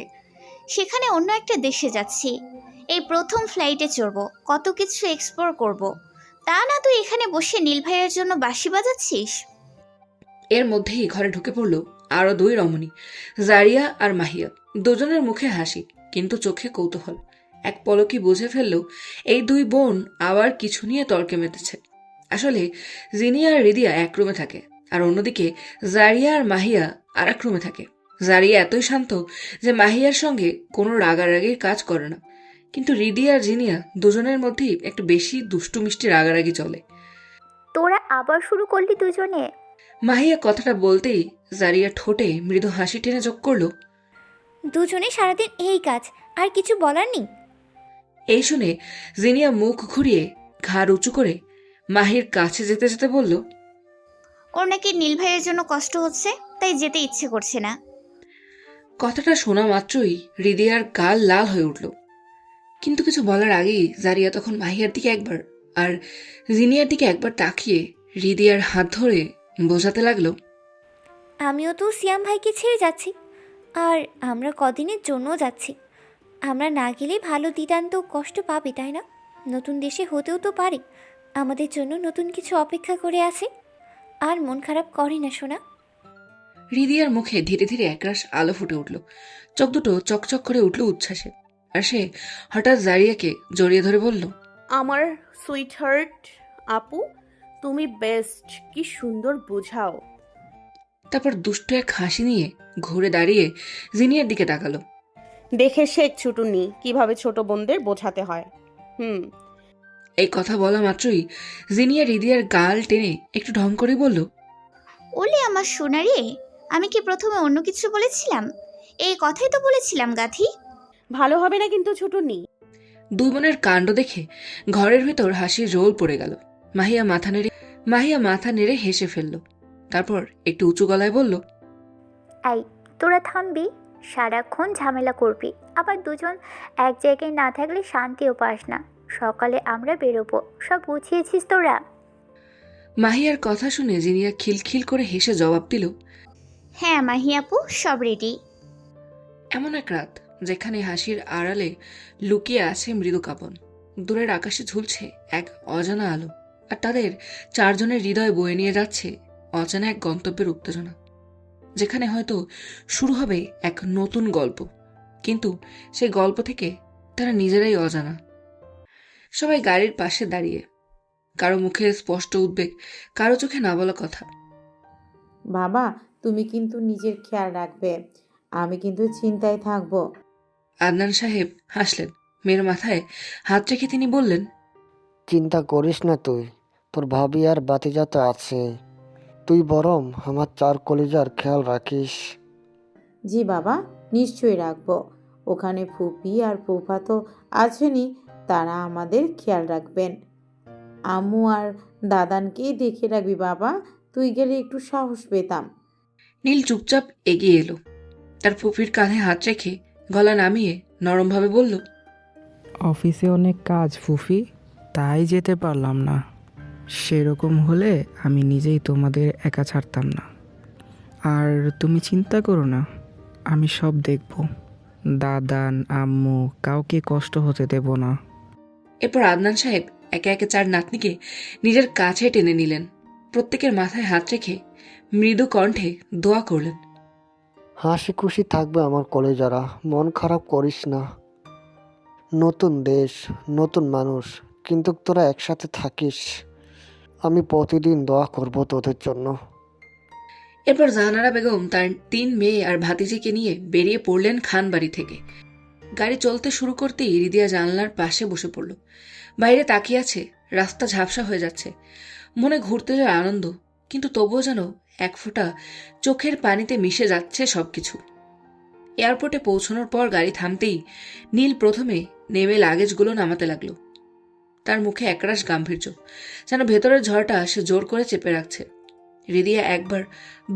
সেখানে অন্য একটা দেশে যাচ্ছি, এই প্রথম ফ্লাইটে চড়বো, কত কিছু এক্সপ্লোর করব। তা না তুই এখানে বসে নীল ভাইয়ের জন্য বাঁশি বাজাচ্ছিস। এর মধ্যেই ঘরে ঢুকে পড়ল আরো দুই রমণী, জারিয়া আর মাহিয়া। দুজনের মুখে হাসি, কিন্তু চোখে কৌতূহল। এক পলকই বুঝে ফেলল এই দুই বোন আবার কিছু নিয়ে তর্কে মেতেছে। আসলে জিনিয়া আর রিদিয়া এক রুমে থাকে, আর অন্যদিকে জারিয়া আর মাহিয়া আর এক রুমে থাকে। জারিয়া এতই শান্ত যে মাহিয়ার সঙ্গে কোনো রাগারাগির কাজ করে না, কিন্তু রিদিয়া আর জিনিয়া দুজনের মধ্যেই একটু বেশি দুষ্টু মিষ্টি রাগারাগি চলে। তোরা আবার শুরু করলি দুজনে? মাহিয়া কথাটা বলতেই জারিয়া ঠোঁটে মৃদু হাসি টেনে যোগ করল, দুজনে সারাদিন এই কাজ, আর কিছু বলার নেই। এই শুনে জিনিয়া মুখ ঘুরিয়ে ঘাড় উঁচু করে মাহির কাছে যেতে যেতে বলল, ওর নাকি নীল ভাইয়ের জন্য কষ্ট হচ্ছে, তাই যেতে ইচ্ছে করছে না। কথাটা শোনা মাত্রই রিদিয়ার গাল লাল হয়ে উঠল, কিন্তু কিছু বলার আগেই জারিয়া তখন মাহিয়ার দিকে একবার আর জিনিয়ার দিকে একবার তাকিয়ে রিদিয়ার হাত ধরে বোঝাতে লাগলো, আমিও তো সিয়াম ভাইকে ছেড়ে যাচ্ছি, আর আমরা কদিনের জন্য যাচ্ছি। আমরা না গেলে ভালো দিদান তো কষ্ট পাবে, তাই না? নতুন দেশে হতেও তো পারে আমাদের জন্য নতুন কিছু অপেক্ষা করে আছে। আর মন খারাপ করে না সোনা। রিদিয়ার মুখে ধীরে ধীরে একরাশ আলো ফুটে উঠল, চোখ দুটো চকচক করে উঠল উচ্ছ্বাসে। আর সে হঠাৎ জারিয়াকে জড়িয়ে ধরে বলল, আমার সুইট হার্ট আপু, তুমি বেস্ট, কি সুন্দর বোঝাও। তারপর দুষ্ট এক হাসি নিয়ে ঘুরে দাঁড়িয়ে জিনিয়ার দিকে তাকালো। দেখে শেখ ছুটুন্নি কিভাবে ছোট বোনদের বোঝাতে হয়। এই কথা বলা মাত্রই জিনিয়া রিদিয়ার গাল টেনে একটু ঢং করে বলল, ওলে আমার সোনারে, আমি কি প্রথমে অন্য কিছু বলেছিলাম? এই কথাই তো বলেছিলাম গাধি। ভালো হবে না কিন্তু ছুটুন্নি। দুই বোনের কাণ্ড দেখে ঘরের ভেতর হাসির রোল পড়ে গেল। মাহিয়া মাথা নেড়ে হেসে ফেলল, তারপর একটু উঁচু গলায় বলল, এই তোরা থামবি? সারাক্ষণ ঝামেলা করবি, আবার দুজন এক জায়গায় না থাকলে শান্তিও পাস না। সকালে আমরা বেরোবো, সব বুঝিয়েছিস তোরা? মাহিয়ার কথা শুনে জিনিয়া খিলখিল করে হেসে জবাব দিল, হ্যাঁ মাহি আপু, সব রেডি। এমন এক রাত যেখানে হাসির আড়ালে লুকিয়ে আছে মৃদু কাঁপন। দূরের আকাশে ঝুলছে এক অজানা আলো, আর তাদের চারজনের হৃদয় বয়ে নিয়ে যাচ্ছে অজানা এক গন্তব্যের উত্তেজনা, যেখানে হয়তো শুরু হবে এক নতুন গল্প, কিন্তু সেই গল্প থেকে তারা নিজেরাই অজানা। সবাই গাড়ির পাশে দাঁড়িয়ে, কারো মুখে স্পষ্ট উদ্বেগ, কারো চোখে না বলা কথা। বাবা, তুমি কিন্তু নিজের খেয়াল রাখবে, আমি কিন্তু চিন্তায় থাকবো। আদনান সাহেব হাসলেন, মেয়ের মাথায় হাত রেখে তিনি বললেন, চিন্তা করিস না তুই, তোর ভাবি আর বাতিজা তো আছে। তুই বরং আমার চার কলিজার খেয়াল রাখিস। জি বাবা, নিশ্চয়ই রাখবো। ওখানে ফুপি আর ফুফা তো আছেনই, তারা আমাদের খেয়াল রাখবেন। আম্মু আর দাদানকেই দেখে রাখবি বাবা, তুই গেলে একটু সাহস পেতাম। নীল চুপচাপ এগিয়ে এলো, তার ফুপির কাঁধে হাত রেখে গলা নামিয়ে নরমভাবে বলল, অফিসে অনেক কাজ ফুফি, তাই যেতে পারলাম না। সেরকম হলে আমি নিজেই তোমাদের একা ছাড়তাম না। আর তুমি চিন্তা করো না, আমি সব দেখব। দাদান, আম্মু, কাউকে কষ্ট হতে দেব না। এরপর আদনান সাহেব একে একে 4 নাতনিকে নিজের কাছে টেনে নিলেন। প্রত্যেকের মাথায় হাত রেখে মৃদু কণ্ঠে দোয়া করলেন। হাসি খুশি থাকবে আমার কলেজারা, মন খারাপ করিস না। নতুন দেশ, নতুন মানুষ, কিন্তু তোরা একসাথে থাকিস। আমি প্রতিদিন দোয়া করব তোদের জন্য। এরপর জাহানারা বেগম তার 3 মেয়ে আর ভাতিজিকে নিয়ে বেরিয়ে পড়লেন খানবাড়ি থেকে। গাড়ি চলতে শুরু করতেই রিদিয়া জানলার পাশে বসে পড়ল। বাইরে তাকিয়ে আছে, রাস্তা ঝাপসা হয়ে যাচ্ছে। মনে ঘুরতে যায় আনন্দ, কিন্তু তবুও যেন এক ফোঁটা চোখের পানিতে মিশে যাচ্ছে সবকিছু। এয়ারপোর্টে পৌঁছানোর পর গাড়ি থামতেই নীল প্রথমে নেমে লাগেজগুলো নামাতে লাগলো। তার মুখে একরাশ গাম্ভীর্য, যেন ভেতরের ঝড়টা সে জোর করে চেপে রাখছে। রিদিয়া 1 বার,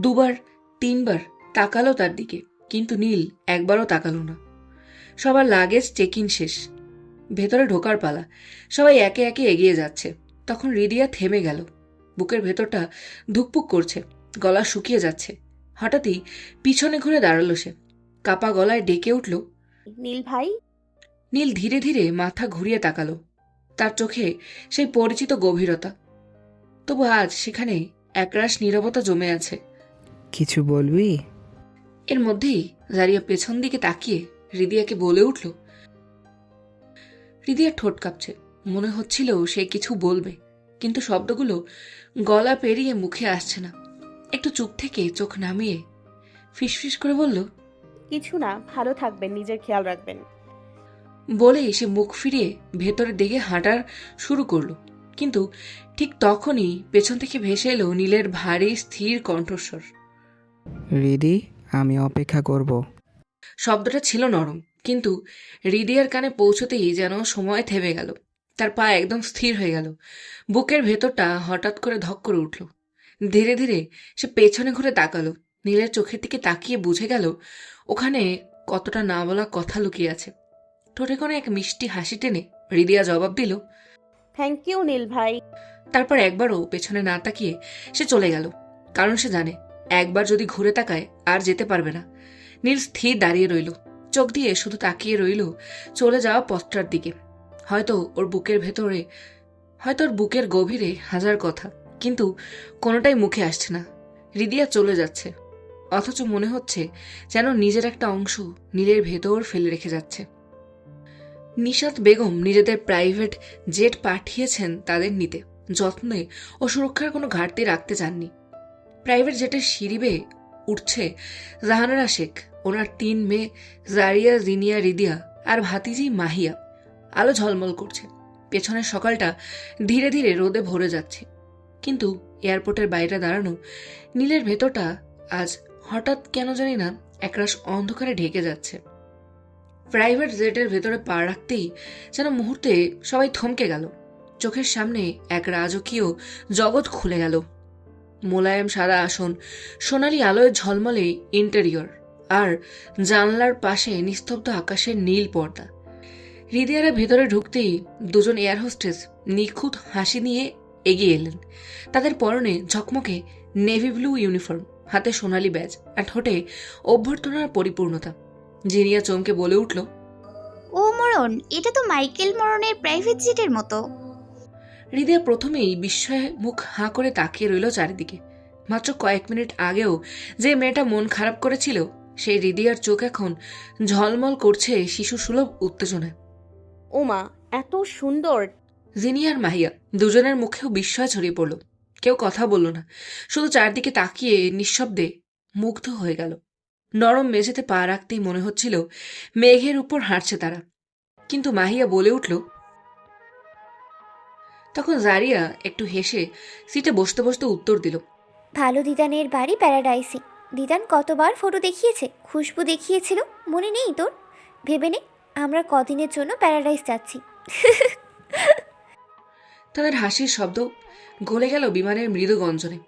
2 বার, 3 বার তাকালো তার দিকে, কিন্তু নীল একবারও তাকালো না। সবার লাগেজ চেক ইন শেষ, ভেতরে ঢোকার পালা। সবাই একে একে এগিয়ে যাচ্ছে। তখন রিদিয়া থেমে গেল। বুকের ভেতরটা ধুকপুক করছে, গলা শুকিয়ে যাচ্ছে। হঠাৎই পিছনে ঘুরে দাঁড়ালো সে। কাপা গলায় ডেকে উঠল, নীল ভাই। নীল ধীরে ধীরে মাথা ঘুরিয়ে তাকালো। তার চোখে সেই পরিচিত গভীরতা। তবু আজ সেখানে একরাশ নীরবতা জমে আছে। কিছু বলবি? এর মধ্যেই জারিয়া পেছন দিকে তাকিয়ে রিদিয়াকে বলে উঠল। রিদিয়ার ঠোঁট কাঁপছে, মনে হচ্ছিল সে কিছু বলবে, কিন্তু শব্দগুলো গলা পেরিয়ে মুখে আসছে না। একটু চুপ থেকে চোখ নামিয়ে ফিসফিস করে বলল, কিছু না, ভালো থাকবেন, নিজের খেয়াল রাখবেন। বলেই সে মুখ ফিরিয়ে ভেতরের দিকে হাঁটার শুরু করলো। কিন্তু ঠিক তখনই পেছন থেকে ভেসে এলো নীলের ভারী স্থির কণ্ঠস্বর। রিদি, আমি অপেক্ষা করব। শব্দটা ছিল নরম, কিন্তু রিদিয়ার কানে পৌঁছতেই যেন সময় থেমে গেল। তার পা একদম স্থির হয়ে গেল। বুকের ভেতরটা হঠাৎ করে ধক করে উঠল। ধীরে ধীরে সে পেছনে ঘুরে তাকালো। নীলের চোখের দিকে তাকিয়ে বুঝে গেল ওখানে কতটা না বলা কথা লুকিয়ে আছে। ঠোঁটে কোনো এক মিষ্টি হাসি টেনে রিদিয়া জবাব দিল, থ্যাংক ইউ নীল ভাই। তারপর একবারও পেছনে না তাকিয়ে সে চলে গেল। কারণ সে জানে একবার যদি ঘুরে তাকায় আর যেতে পারবে না। নীল স্থির দাঁড়িয়ে রইল, চোখ দিয়ে শুধু তাকিয়ে রইল চলে যাওয়া পথটার দিকে। হয়তো ওর বুকের গভীরে হাজার কথা, কিন্তু কোনোটাই মুখে আসছে না। রিদিয়া চলে যাচ্ছে, অথচ মনে হচ্ছে যেন নিজের একটা অংশ নীলের ভেতর ফেলে রেখে যাচ্ছে। নিশাত বেগম নিজেদের প্রাইভেট জেট পাঠিয়েছেন তাদের নিতে। যত্নে ও সুরক্ষার কোনো ঘাটতি রাখতে চাননি। প্রাইভেট জেটের সিঁড়ি বেয়ে উঠছে জাহানারা শেখ, ওনার 3 মেয়ে জারিয়া, জিনিয়া, রিদিয়া আর ভাতিজি মাহিয়া। আলো ঝলমল করছে। পেছনের সকালটা ধীরে ধীরে রোদে ভরে যাচ্ছে। কিন্তু এয়ারপোর্টের বাইরে দাঁড়ানো নীলের ভেতরটা আজ হঠাৎ কেন জানি না একরাশ অন্ধকারে ঢেকে যাচ্ছে। প্রাইভেট জেটের ভেতরে পা রাখতেই যেন মুহূর্তে সবাই থমকে গেল। চোখের সামনে এক রাজকীয় জগৎ খুলে গেল। মোলায়েম সাদা আসন, সোনালি আলোয় ঝলমলে ইন্টেরিয়র, আর জানলার পাশে নিস্তব্ধ আকাশের নীল পর্দা। হৃদয়ারা ভেতরে ঢুকতেই 2 জন এয়ার হোস্টেস নিখুঁত হাসি নিয়ে এগিয়ে এলেন। তাদের পরনে ঝকমকে নেভি ব্লু ইউনিফর্ম, হাতে সোনালি ব্যাজ, আর ঠোঁটে অভ্যর্থনার পরিপূর্ণতা। জিনিয়া চমকে বলে উঠল, ও মরণ, এটা তো মাইকেল মরণের প্রাইভেট জেটের মতো। হৃদয়া প্রথমেই বিস্ময়ে মুখ হাঁ করে তাকিয়ে রইল চারিদিকে। মাত্র কয়েক মিনিট আগেও যে মেয়েটা মন খারাপ করেছিল, সেই হৃদয়ার চোখ এখন ঝলমল করছে শিশু সুলভ উত্তেজনায়। ওমা, এত সুন্দর! জিনিয়া আর মাহিয়া দুজনের মুখেও বিস্ময় ছড়িয়ে পড়ল। কেউ কথা বলল না, শুধু চারদিকে তাকিয়ে নিঃশব্দে মুগ্ধ হয়ে গেল। নরম মেঝেতে পা রাখতেই মনে হচ্ছিল মেঘের উপর হাঁটছে তারা। কিন্তু মাহিয়া বলে উঠল। তখন জারিয়া একটু হেসে সিটে বসতে বসতে উত্তর দিল, ভালো দিদানের বাড়ি প্যারাডাইসে। দিদান কতবার ফটো দেখিয়েছে, খুশবু দেখিয়েছিল, মনে নেই তোর? ভেবে নে, আমরা কদিনের জন্য প্যারাডাইস যাচ্ছি। তাদের হাসির শব্দ গলে গেল বিমানের মৃদু গঞ্জনে।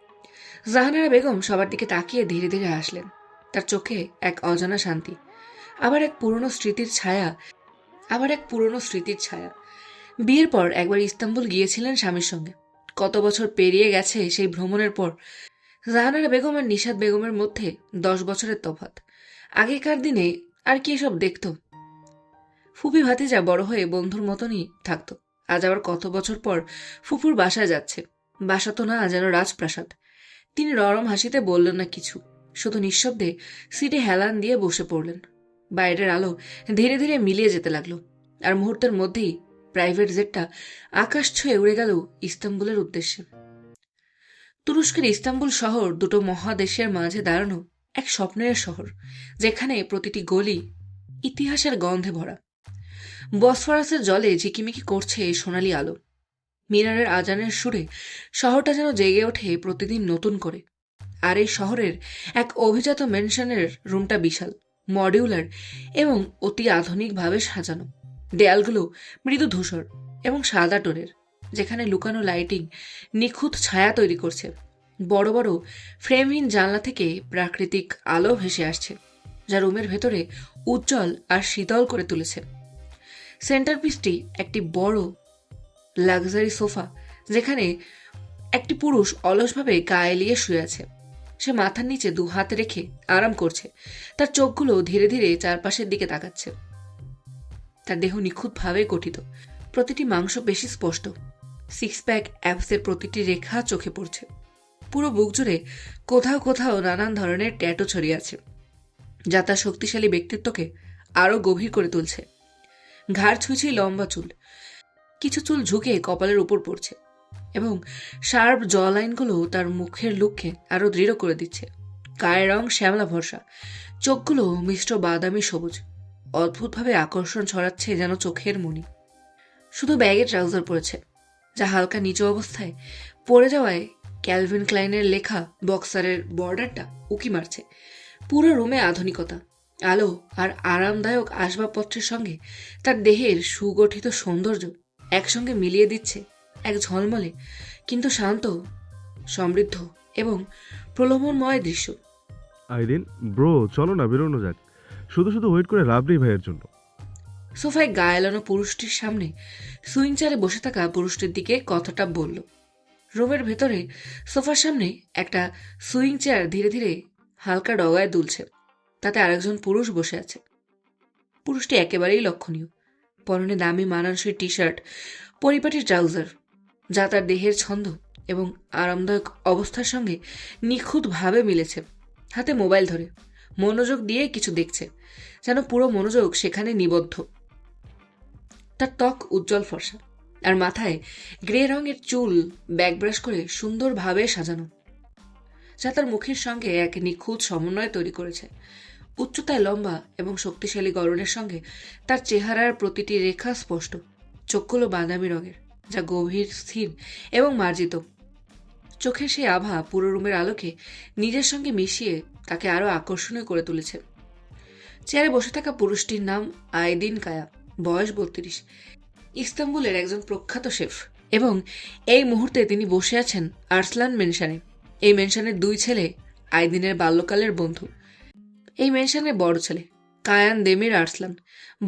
জাহানারা বেগম সবার দিকে তাকিয়ে ধীরে ধীরে হাসলেন। তার চোখে এক অজানা শান্তি, আবার এক পুরনো স্মৃতির ছায়া। বিয়ের পর একবার ইস্তাম্বুল গিয়েছিলেন স্বামীর সঙ্গে। কত বছর পেরিয়ে গেছে সেই ভ্রমণের পর। জাহানারা বেগম আর নিশাত বেগমের মধ্যে 10 বছরের তফাৎ। আগেকার দিনে আর কি এসব দেখতো? ফুপি ভাতিজা বড় হয়ে বন্ধুর মতনই থাকতো। আজ আবার কত বছর পর ফুপুর বাসায় যাচ্ছে। বাসা তো না, যেন রাজপ্রাসাদ। তিনি নরম হাসিতে বললেন না কিছু, শুধু নিঃশব্দে সিটে হেলান দিয়ে বসে পড়লেন। বাইরের আলো ধীরে ধীরে মিলিয়ে যেতে লাগলো, আর মুহূর্তের মধ্যেই প্রাইভেট জেটটা আকাশ ছুঁয়ে উড়ে গেল ইস্তাম্বুলের উদ্দেশ্যে। তুরস্কের ইস্তাম্বুল শহর দুটো মহাদেশের মাঝে দাঁড়ানো এক স্বপ্নের শহর, যেখানে প্রতিটি গলি ইতিহাসের গন্ধে ভরা। বসফরাসের জলে ঝিকিমিকি করছে সোনালি আলো। মিনারের আজানের সুরে শহরটা যেন জেগে ওঠে প্রতিদিন নতুন করে। আর এই শহরের এক অভিজাত ম্যানশনের রুমটা বিশাল, মডিউলার এবং অতি আধুনিকভাবে সাজানো। দেয়ালগুলো মৃদু ধূসর এবং সাদা টোনের, যেখানে লুকানো লাইটিং নিখুঁত ছায়া তৈরি করছে। বড় বড় ফ্রেমহীন জানলা থেকে প্রাকৃতিক আলো ভেসে আসছে, যা রুমের ভেতরে উজ্জ্বল আর শীতল করে তুলেছে। সেন্টারপিসটি একটি বড় লাক্সারি সোফা, যেখানে একটি পুরুষ অলসভাবে গায়ে এলিয়ে শুয়ে আছে। সে মাথার নিচে 2 হাত রেখে আরাম করছে। তার চোখগুলো ধীরে ধীরে চারপাশের দিকে তাকাচ্ছে। তার দেহ নিখুঁতভাবে গঠিত, প্রতিটি মাংস বেশি স্পষ্ট। 6 প্যাক অ্যাপসের প্রতিটি রেখা চোখে পড়ছে। পুরো বুক জুড়ে কোথাও কোথাও নানান ধরনের ট্যাটু ছড়িয়ে আছে, যা তার শক্তিশালী ব্যক্তিত্বকে আরো গভীর করে তুলছে। ঘাড় ছুঁইছে লম্বা চুল, কিছু চুল ঝুঁকে কপালের উপর পড়ছে, এবং শার্প জ লাইনগুলো তার মুখের লুককে আরো দৃঢ় করে দিচ্ছে। গায়ের রং শ্যামলা ভরসা, চোখগুলো মিষ্ট বাদামি সবুজ, অদ্ভুতভাবে আকর্ষণ ছড়াচ্ছে যেন চোখের মণি। শুধু ব্যাগে ট্রাউজার পরেছে, যা হালকা নিচু অবস্থায় পড়ে যাওয়ায় ক্যালভিন ক্লাইনের লেখা বক্সারের বর্ডারটা উকি মারছে। পুরো রুমে আধুনিকতা, আলো আর আরামদায়ক আসবাবপত্রের সঙ্গে তার দেহের সুগঠিত সৌন্দর্য একসঙ্গে মিলিয়ে দিচ্ছে এক ঝলমলে কিন্তু শান্ত, সমৃদ্ধ এবং প্রলোভনময় দৃশ্য। আইরিন ব্রো, চলো না বেরোনো যাক। শুধু শুধু ওয়েট করে লাভ নেই ভাইয়ের জন্য। সোফায় গায়ে এলানো পুরুষটির সামনে সুইং চেয়ারে বসে থাকা পুরুষটির দিকে কথাটা বলল। রুমের ভেতরে সোফার সামনে একটা সুইং চেয়ার ধীরে ধীরে হালকা ডগায় দুলছে, তাতে আরেকজন পুরুষ বসে আছে। পুরুষটি একেবারেই লক্ষণীয়, পরনে দামি মানানসই টি শার্ট, পরিপাটি ট্রাউজার, যা তার দেহের ছন্দ এবং আরামদায়ক অবস্থার সঙ্গে নিখুঁতভাবে মিলেছে। হাতে মোবাইল ধরে মনোযোগ দিয়ে কিছু দেখছে, যেন পুরো মনোযোগ সেখানে নিবদ্ধ। তার ত্বক উজ্জ্বল ফর্সা, আর মাথায় গ্রে রঙের চুল ব্যাকব্রাশ করে সুন্দরভাবে সাজানো, যা তার মুখের সঙ্গে এক নিখুঁত সমন্বয় তৈরি করেছে। উচ্চতায় লম্বা এবং শক্তিশালী গড়নের সঙ্গে তার চেহারার প্রতিটি রেখা স্পষ্ট। চোখগুলো বাদামি রঙের, যা গভীর, স্থির এবং মার্জিত। চোখের সেই আভা পুরো রুমের আলোকে নিজের সঙ্গে মিশিয়ে তাকে আরো আকর্ষণীয় করে তুলেছে। চেয়ারে বসে থাকা পুরুষটির নাম আইদিন কায়া, বয়স 32, ইস্তাম্বুলের একজন প্রখ্যাত শেফ, এবং এই মুহূর্তে তিনি বসে আছেন আর্সলান মেনশনে। এই মেনশনের 2 ছেলে আইদিনের বাল্যকালের বন্ধু। এই মেনশনের বড় ছেলে কায়ান দেমির আর্সলান,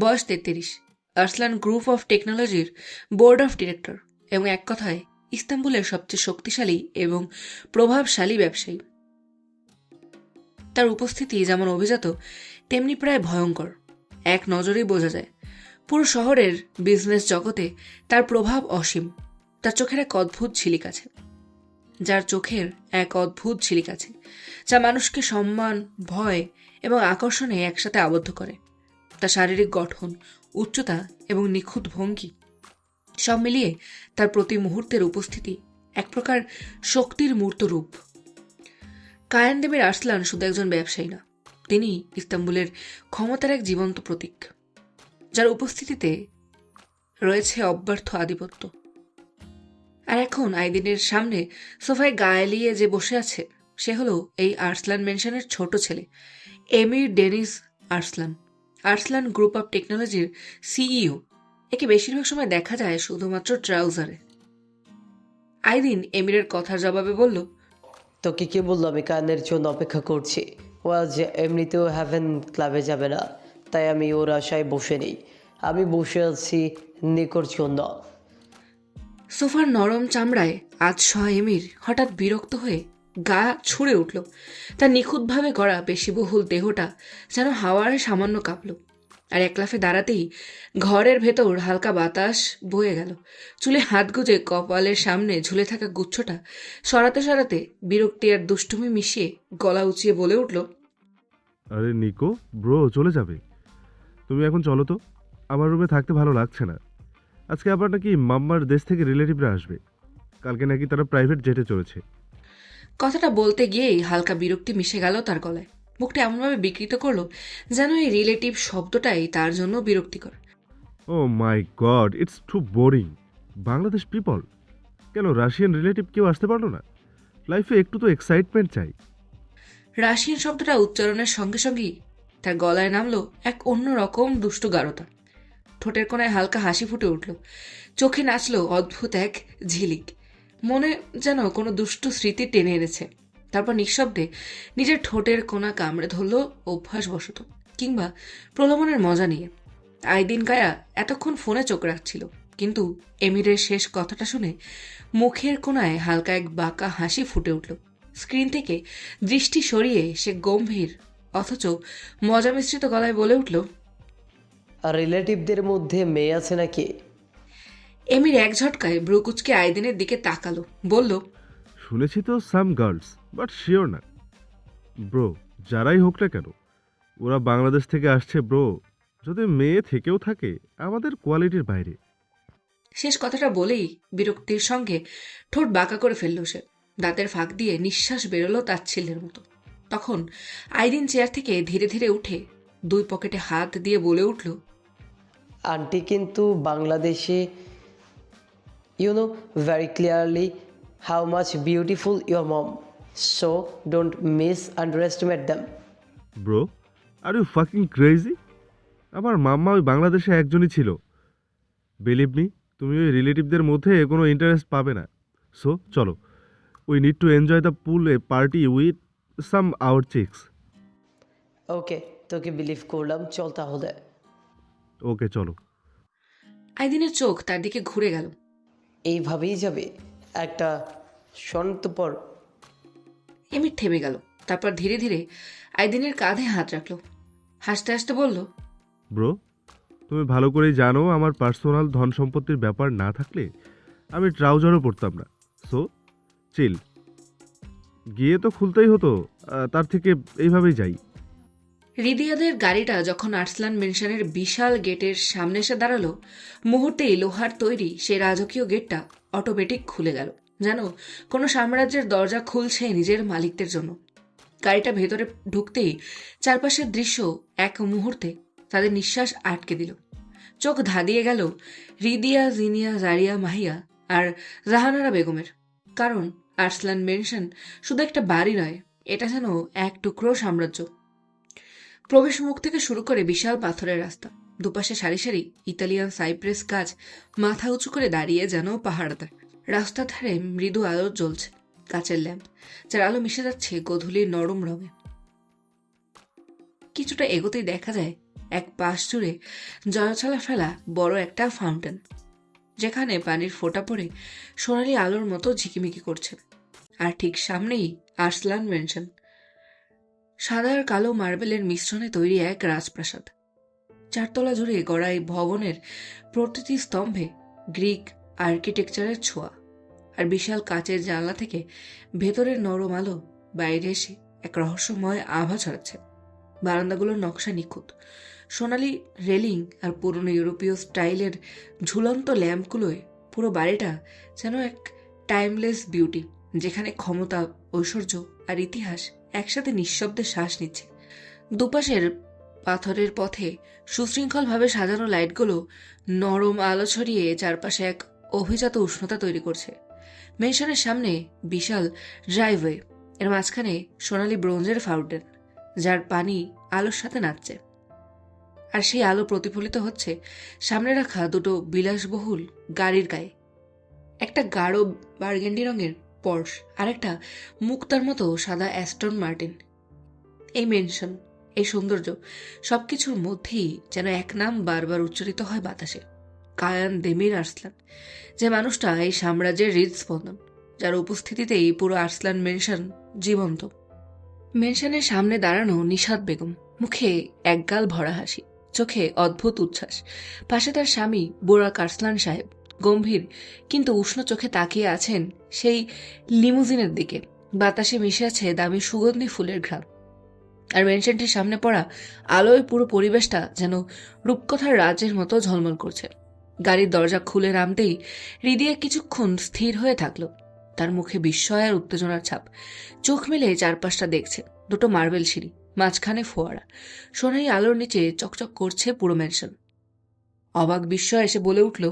বয়স 33, আর্সলান গ্রুপ অফ টেকনোলজির বোর্ড অফ ডিরেক্টর, এবং এক কথায় ইস্তাম্বুলের সবচেয়ে শক্তিশালী এবং প্রভাবশালী ব্যবসায়ী। তার উপস্থিতি যেমন অভিজাত, তেমনি প্রায় ভয়ঙ্কর। এক নজরেই বোঝা যায় পুরো শহরের বিজনেস জগতে তার প্রভাব অসীম। তার চোখের এক অদ্ভুত ঝিলিক আছে, যা মানুষকে সম্মান, ভয় এবং আকর্ষণে একসাথে আবদ্ধ করে। তার শারীরিক গঠন, উচ্চতা এবং নিখুঁত ভঙ্গি সব মিলিয়ে তার প্রতি মুহূর্তের উপস্থিতি এক প্রকার শক্তির মূর্ত রূপ। কায়ান দেবের আর্সলান শুধু একজন ব্যবসায়ী না, তিনি ইস্তাম্বুলের ক্ষমতার এক জীবন্ত প্রতীক, যার উপস্থিতিতে রয়েছে অব্যর্থ আধিপত্য। আর এখন আইদিনের সামনে সোফায় গায়ে এলিয়ে যে বসে আছে, সে হলো এই আর্সলান মেনশনের ছোট ছেলে Emir Denis Arslan, Arslan group of টেকনোলজির সিইও। একে বেশিরভাগ সময় দেখা যায় শুধুমাত্র ট্রাউজারে। আইদিন এমিরের কথার জবাবে বলল, তোকে কি বললো আমি কানের জন্য অপেক্ষা করছি? ও আজ এমনিতেও হ্যাভেন ক্লাবে যাবে না, তাই আমি ওর আশায় বসে নেই। আমি বসে আছি নিকোর জন্য। সোফার নরম চামড়ায় আজ এমির হঠাৎ বিরক্ত হয়ে গা ছুঁড়ে উঠল। তার নিখুঁতভাবে গড়া পেশিবহুল দেহটা যেন হাওয়ার সামান্য কাঁপল। আর এক লাফে দাঁড়াতেই ঘরের ভেতর হালকা বাতাস বয়ে গেল। চুলে হাত গুজে কপালের সামনে ঝুলে থাকা গুচ্ছটা সরাতে সরাতে বিরক্তি আর দুষ্টুমি মিশিয়ে গলা উঁচিয়ে বলে উঠল, আরে নিকো ব্রো, চলে যাবে? তুমি এখন চলো তো, আমার রুমে থাকতে ভালো লাগছে না। আজকে আবার নাকি মাম্মার দেশ থেকে রিলেটিভরা আসবে। কালকে নাকি তারা প্রাইভেট জেটে চলেছে। কথাটা বলতে গিয়েই হালকা বিরক্তি মিশে গেল তার গলায়। মুখটা এমনভাবে বিকৃত করলো যেন এই রিলেটিভ শব্দটাই তার জন্য বিরক্তিকর। Oh my god, it's too boring. Bangladesh people, কেন রাশিয়ান রিলেটিভ কেউ আসতে পারলো না? লাইফে একটু তো এক্সাইটমেন্ট চাই। রাশিয়ান শব্দটা উচ্চারণের সঙ্গে সঙ্গেই তার গলায় নামলো এক অন্যরকম দুষ্টু গাঢ়তা। ঠোঁটের কোণায় হালকা হাসি ফুটে উঠল, চোখে নাচলো অদ্ভুত এক ঝিলিক। মনে যেন কোনো দুষ্টু স্মৃতি টেনে এনেছে। তারপর নিঃশব্দে নিজের ঠোঁটের কোণা কামড়ে ধরল, অভ্যাসবশত কিংবা প্রলোভনের মজা নিয়ে। আইদিন কায়া এতক্ষণ ফোনে চোখ রাখছিল, কিন্তু এমিরের শেষ কথাটা শুনে মুখের কোণায় হালকা এক বাঁকা হাসি ফুটে উঠল। স্ক্রিন থেকে দৃষ্টি সরিয়ে সে গম্ভীর অথচ মজা মিশ্রিত গলায় বলে উঠল, আর রিলেটিভদের মধ্যে মেয়ে আছে নাকি? এমির এক ঝটকায় ব্রুকুচকে আইদিনের দিকে তাকালো, বলল, শুনেছি তো সাম গার্লস, বাট শিওর না। ব্রো, যারাই হোক না কেন, ওরা বাংলাদেশ থেকে আসছে ব্রো। যদি মেয়ে থেকেও থাকে, আমাদের কোয়ালিটির বাইরে। শেষ কথাটা বলেই বিরক্তির সঙ্গে ঠোঁট বাঁকা করে ফেলল সে। দাঁতের ফাঁক দিয়ে নিঃশ্বাস বেরোলো তাচ্ছিল্যের মতো। তখন আইদিন চেয়ার থেকে ধীরে ধীরে উঠে দুই পকেটে হাত দিয়ে বলে উঠল, আন্টি কিন্তু বাংলাদেশে you know very clearly how much beautiful your mom, so don't miss underestimate them. Bro, are you fucking crazy? আমার মাম্মা ওই বাংলাদেশে একজনই ছিল। বিলিভ মি, তুমি ওই রিলেটিভদের মধ্যে কোনো ইন্টারেস্ট পাবে না। সো চলো, we need to enjoy the pool a party with some our chicks. Okay, তোকে বিলিভ করলাম, চল তাহলে। ওকে চলো। আইদিনের চোখ তার দিকে ঘুরে গেল। এইভাবেই যাবে একটা সন্তপর? এমির থেমে গেল। তারপর ধীরে ধীরে আইদিনের কাঁধে হাত রাখলো, হাসতে হাসতে বলল, ব্রো, তুমি ভালো করেই জানো আমার পার্সোনাল ধন সম্পত্তির ব্যাপার না থাকলে আমি ট্রাউজারও পরতাম না। সো চিল। গিয়ে তো খুলতেই হতো, তার থেকে এইভাবেই যাই। রিদিয়াদের গাড়িটা যখন আর্সলান মেনশনের বিশাল গেটের সামনে এসে দাঁড়ালো, মুহূর্তেই লোহার তৈরি সেই রাজকীয় গেটটা অটোমেটিক খুলে গেল, যেন কোনো সাম্রাজ্যের দরজা খুলছে নিজের মালিকদের জন্য। গাড়িটা ভেতরে ঢুকতেই চারপাশের দৃশ্য এক মুহূর্তে তাদের নিঃশ্বাস আটকে দিল। চোখ ধাঁধিয়ে গেল রিদিয়া, জিনিয়া, জারিয়া, মাহিয়া আর জাহানারা বেগমের। কারণ আর্সলান মেনশন শুধু একটা বাড়ি নয়, এটা যেন এক টুকরো সাম্রাজ্য। প্রবেশ মুখ থেকে শুরু করে বিশাল পাথরের রাস্তা, দুপাশে সারি সারি ইতালিয়ান সাইপ্রেস গাছ মাথা উঁচু করে দাঁড়িয়ে যেন পাহাড়াদার। রাস্তার ধারে মৃদু আলো জ্বলছে, কাচের ল্যাম্প, যার আলো মিশে যাচ্ছে গোধূলির নরম রঙে। কিছুটা এগোতেই দেখা যায় এক পাশ জুড়ে জলছলা ফেলা বড় একটা ফাউন্টেন, যেখানে পানির ফোঁটা পড়ে সোনালি আলোর মতো ঝিকিমিকি করছে। আর ঠিক সামনেই আর্সলান মেনশন, সাদা আর কালো মার্বেলের মিশ্রণে তৈরি এক রাজপ্রাসাদ। চারতলা জুড়ে গড়া এই ভবনের প্রতিটি স্তম্ভে গ্রিক আর্কিটেকচারের ছোঁয়া। আর বিশাল কাচের জানলা থেকে ভেতরের নরম আলো বাইরে এসে এক রহস্যময় আভা ছড়াচ্ছে। বারান্দাগুলোর নকশা নিখুঁত, সোনালি রেলিং আর পুরনো ইউরোপীয় স্টাইলের ঝুলন্ত ল্যাম্পগুলোয় পুরো বাড়িটা যেন এক টাইমলেস বিউটি, যেখানে ক্ষমতা, ঐশ্বর্য আর ইতিহাস একসাথে নিঃশব্দে শ্বাস নিচ্ছে। দুপাশের পাথরের পথে সুশৃঙ্খলভাবে সাজানো লাইটগুলো নরম আলো ছড়িয়ে চারপাশে এক অভিজাত উষ্ণতা তৈরি করছে। মেনশনের সামনে বিশাল ড্রাইভওয়ে, এর মাঝখানে সোনালি ব্রোঞ্জের ফাউন্টেন, যার পানি আলোর সাথে নাচছে। আর সেই আলো প্রতিফলিত হচ্ছে সামনে রাখা দুটো বিলাসবহুল গাড়ির গায়ে, একটা গাঢ় বার্গেন্ডি রঙের পর্শ আর একটা মুক্তার মতো সাদা অ্যাস্টন মার্টিন। এই মেনশন, এই সৌন্দর্য, সবকিছুর মধ্যেই যেন এক নাম বারবার উচ্চারিত হয় বাতাসে, কায়ান দেমির আর্সলান, যে মানুষটা এই সাম্রাজ্যের হৃদস্পন্দন, যার উপস্থিতিতেই পুরো আর্সলান মেনশন জীবন্ত। মেনশনের সামনে দাঁড়ানো নিশাত বেগম, মুখে একগাল ভরা হাসি, চোখে অদ্ভুত উচ্ছ্বাস। পাশে তার স্বামী বোরাক আর্সলান সাহেব গম্ভীর কিন্তু উষ্ণ চোখে তাকিয়ে আছেন সেই লিমুজিনের দিকে। বাতাসে মিশে আছে দামি সুগন্ধি ফুলের ঘ্রাণ। আর মেনশনটির সামনে পড়া আলোয় পুরো পরিবেশটা যেন রূপকথার রাজ্যের মতো ঝলমল করছে। গাড়ির দরজা খুলে নামতেই হৃদয় কিছুক্ষণ স্থির হয়ে থাকলো। তার মুখে বিস্ময় আর উত্তেজনার ছাপ। চোখ মেলে চারপাশটা দেখছে। দুটো মার্বেল সিঁড়ি, মাঝখানে ফোয়ারা, সোনালি আলোর নিচে চকচক করছে পুরো মেনশন। অবাক বিস্ময় এসে বলে উঠল,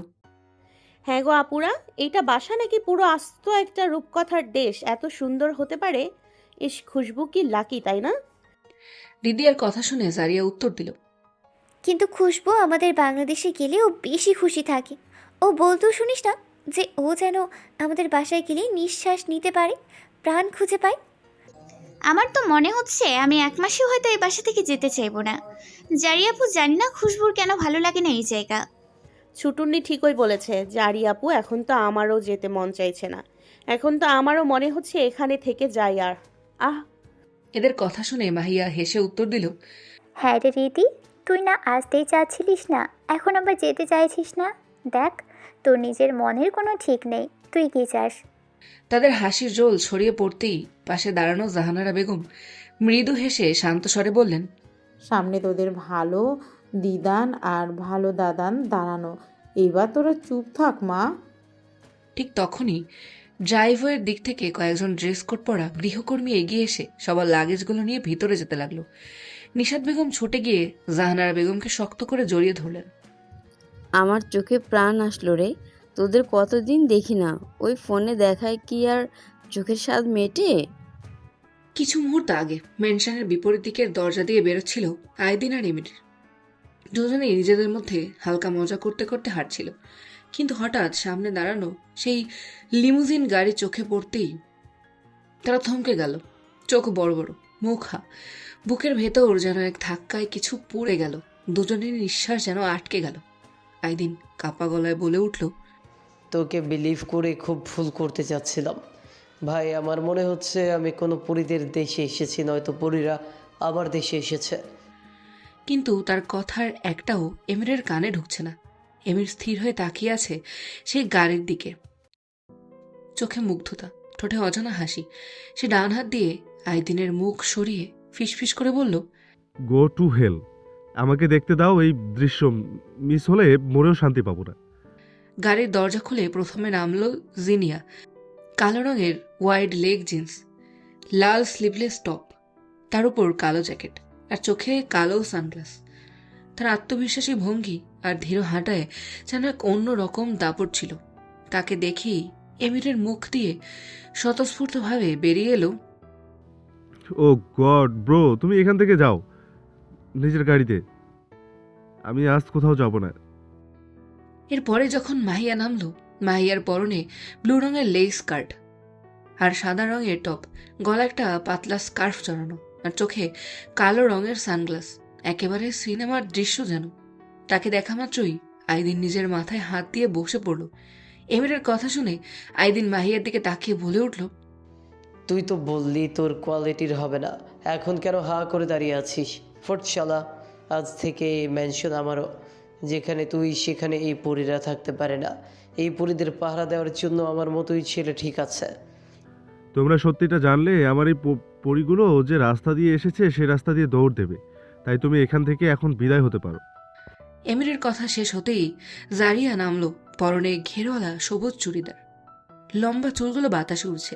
হ্যাঁ গো আপুরা, এইটা বাসা নাকি পুরো আস্ত একটা রূপকথার দেশ এত সুন্দর হতে পারে? ইস, খুশবু কি লাকি, তাই না? হৃদয়ের কথা শুনে জারিয়া উত্তর দিল, কিন্তু খুশবু আমাদের বাংলাদেশে গেলে ও বেশি খুশি থাকে। ও বলতেও শুনিস না যে ও যেন আমাদের বাসায় গেলে নিঃশ্বাস নিতে পারে, প্রাণ খুঁজে পায়। আমার তো মনে হচ্ছে আমি 1 মাসেও হয়তো এই বাসা থেকে যেতে চাইবো না। জারি আপু, জানি না খুশবুর কেন ভালো লাগে না এই জায়গা। ছুটুন্নি ঠিকই বলেছে জারি আপু, এখন তো আমারও যেতে মন চাইছে না। এখন তো আমারও মনে হচ্ছে এখানে থেকে যাই। আর এদের কথা শুনে মাহিয়া হেসে উত্তর দিল, হ্যাঁ রে রীতি, তুই না আসতেই চাচ্ছিলিস না, এখন আবার যেতে চাইছিস না? দেখ, তোর নিজের মনের কোনো ঠিক নেই, তুই কি চাস? তাদের হাসির রোল ছড়িয়ে পড়তেই পাশে দাঁড়ানো জাহানারা বেগম মৃদু হেসে শান্ত স্বরে বললেন, সামনে তোদের ভালো দিদান আর ভালো দাদান দাঁড়ানো, এবার তোরা চুপ থাক মা। ঠিক তখনই ড্রাইভারের দিক থেকে কয়েকজন ড্রেস কোড পরা গৃহকর্মী এগিয়ে এসে সবার লাগেজগুলো নিয়ে ভিতরে যেতে লাগলো। নিশাত বেগম ছুটে গিয়ে জাহানারা বেগমকে শক্ত করে জড়িয়ে ধরলেন। আমার চোখে প্রাণ আসলো রে, তোদের কতদিন দেখি না, ওই ফোনে দেখায় কি আর চোখের স্বাদ মেটে? কিছু মুহূর্ত আগে মেনশনের বিপরীত দিকের দরজা দিয়ে বেরোচ্ছিল আইদিন আর এমির। দুজনেই নিজেদের মধ্যে হালকা মজা করতে করতে হাঁটছিল, কিন্তু হঠাৎ সামনে দাঁড়ানো সেই লিমুজিন গাড়ি চোখে পড়তেই তারা থমকে গেল। চোখ বড় বড়, মুখ হা, বুকের ভেতর যেন এক ধাক্কায় কিছু পড়ে গেল। দুজনের নিঃশ্বাস যেন আটকে গেল। আইদিন কাপা গলায় বলে উঠল, তোকে বিলিভ করে খুব ভুল করতে চাচ্ছিলাম ভাই। আমার মনে হচ্ছে আমি কোনো পরীদের দেশে এসেছি, নয়তো পরীরা আবার দেশে এসেছে। কিন্তু তার কথার একটাও এমিরের কানে ঢুকছে না। এমির স্থির হয়ে তাকিয়ে আছে সেই গাড়ির দিকে, চোখে মুগ্ধতা, ঠোঁটে অজানা হাসি। সে ডান হাত দিয়ে আইদিনের মুখ সরিয়ে ফিসফিস করে বলল, গো টু হেল। আমাকে দেখতে দাও এই দৃশ্য, মিস হলে মরেও শান্তি পাবো না। গাড়ির দরজা খুলে প্রথমে নামলো জিনিয়া। কালো রঙের ওয়াইড লেগ জিন্স, লাল স্লিভলেস টপ, তার উপর কালো জ্যাকেট আর চোখে কালো সানগ্লাস। তার আত্মবিশ্বাসী ভঙ্গি আর ধীর হাঁটায় যেন এক অন্য রকম দাপট ছিল। তাকে দেখেই এমিরের মুখ দিয়ে স্বতঃস্ফূর্তভাবে বেরিয়ে এলো, ও গড ব্রো, তুমি এখান থেকে যাও নিজের গাড়িতে, আমি আজ কোথাও যাব না। এরপরে যখন মাহিয়া নামলো, মাহিয়ার পরনে ব্লু রঙের লেস স্কার্ট আর সাদা রঙের টপ, গলা একটা পাতলা স্কার্ফ জড়ানো আর চোখে কালো রঙের সানগ্লাস, একেবারে সিনেমার দৃশ্য যেন। তাকে দেখা মাত্রই আইদিন নিজের মাথায় হাত দিয়ে বসে পড়ল। এমিরের কথা শুনে আইদিন মাহিয়ার দিকে তাকিয়ে বলে উঠল, তুই তো বললি তোর কোয়ালিটির হবে না, এখন কেন হা করে দাঁড়িয়ে আছিস? ফোর্ট শালা, আজ থেকে এই ম্যানশন আমারও। যেখানে তুই সেখানে এই পরীরা থাকতে পারে না। এই পরীদের পাহারা দেওয়ার জন্য আমার মতোই ছেলে ঠিক আছে। তোমরা সত্যিটা জানলে আমার এই পরিগুলো যে রাস্তা দিয়ে এসেছে সে রাস্তা দিয়ে দৌড় দেবে। তাই তুমি এখান থেকে এখন বিদায় হতে পারো। এমিরের কথা শেষ হতেই জারিয়া নামলো, পরনে ঘেরওয়ালা সবুজ চুড়িদার, লম্বা চুলগুলো বাতাসে উড়ছে।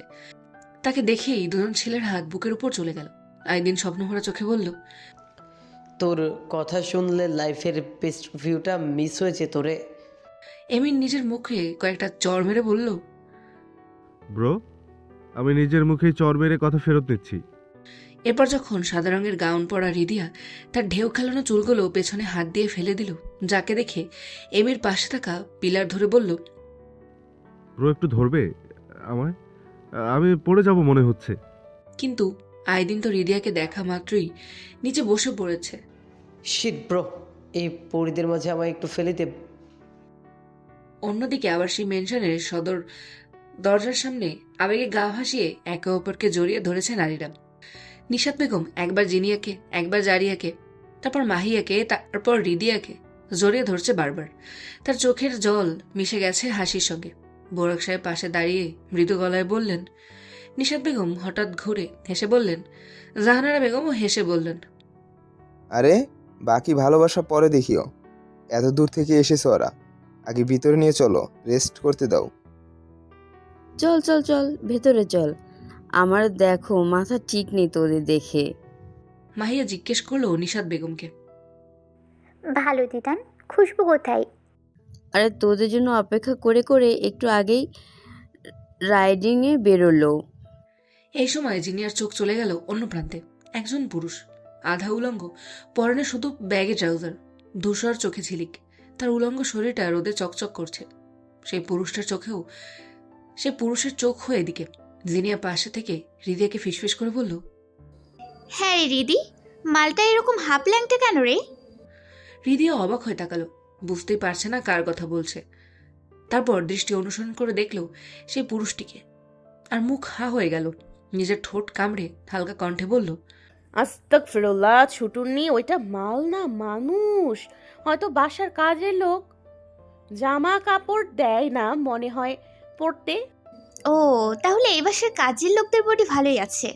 তাকে দেখেই দুজন ছেলের হাত বুকের উপর চলে গেল। আইদিন স্বপ্নভরা চোখে বলল, তোর কথা শুনলে লাইফের বেস্ট ভিউটা মিস হয়েছে তোরে। এমির নিজের মুখে কয়েকটা চড় মেরে বলল, ব্রো, আমি নিজের মুখেই চর মেরে কথা ফেরত নিচ্ছি। এরপর যখন সাদা রঙের গাউন পরা রিদিয়া তার ঢেউ খেলানো চুলগুলো পেছনে হাত দিয়ে ফেলে দিল, যাকে দেখে এমির পাশে থাকা পিলার ধরে বলল, ব্রো একটু ধরবে আমায়, আমি পড়ে যাব মনে হচ্ছে। কিন্তু আইদিন তো রিদিয়াকে দেখা মাত্রই নিচে বসে পড়েছে। শিট ব্রো, এই পরীদের মাঝে আমায় একটু ফেলে দে। অন্যদিকে আবার সেই মেনশনের সদর দরজার সামনে আবেগে গা ভাসিয়ে একে অপরকে জড়িয়ে ধরেছে নারীরা। নিশাত বেগম একবার জিনিয়াকে, একবার জারিয়াকে, তারপর মাহিয়াকে, তারপর রিদিয়াকে জড়িয়ে ধরছে বারবার। তার চোখের জল মিশে গেছে হাসির সঙ্গে। বোরাক সাহেব পাশে দাঁড়িয়ে মৃদু গলায় বললেন। নিশাত বেগম হঠাৎ ঘুরে হেসে বললেন। জাহানারা বেগমও হেসে বললেন, আরে বাকি ভালোবাসা পরে দেখিও, এত দূর থেকে এসেছো ওরা, আগে ভিতরে নিয়ে চলো, রেস্ট করতে দাও। চল চল চল ভেতরে চল, আমার দেখো মাথা ঠিক নেই তোদের দেখে। মাহিয়া জিজ্ঞেস করলো নিশাত বেগমকে। ভালো দিদান, খুশবু কোথায়? আরে তোদের জন্য অপেক্ষা করে করে একটু আগেই রাইডিংয়ে বেরোলো। এই সময় জিনিয়ার চোখ চলে গেল অন্য প্রান্তে। একজন পুরুষ, আধা উলঙ্গ, পরনে শুধু ব্যাগে ট্রাউজার, ধূসর চোখে ঝিলিক। তার উলঙ্গ শরীরটা রোদে চকচক করছে। সেই পুরুষের চোখ হয়ে এদিকে। জিনিয়া পাশে থেকে হৃদয়কে ফিসফিস করে বলল, হ্যাঁ রে রিদি, মালটা এরকম হাফ ল্যাংটে কেন রে? হৃদয় অবাক হয়ে তাকালো, বুঝতেই পারছে না কার কথা বলছে। তারপর দৃষ্টি অনুসরণ করে দেখল সেই পুরুষটিকে, আর মুখ হা হয়ে গেল। নিজের ঠোঁট কামড়ে হালকা কণ্ঠে বলল, আস্তাগফিরুল্লাহ, ছুটুনি, ওইটা মাল না মানুষ, হয়তো বাসার কাজের লোক, জামা কাপড় দেয় না মনে হয় পড়তে। ও, তাহলে এই বাসার কাজের লোকদের বডি ভালোই আছে।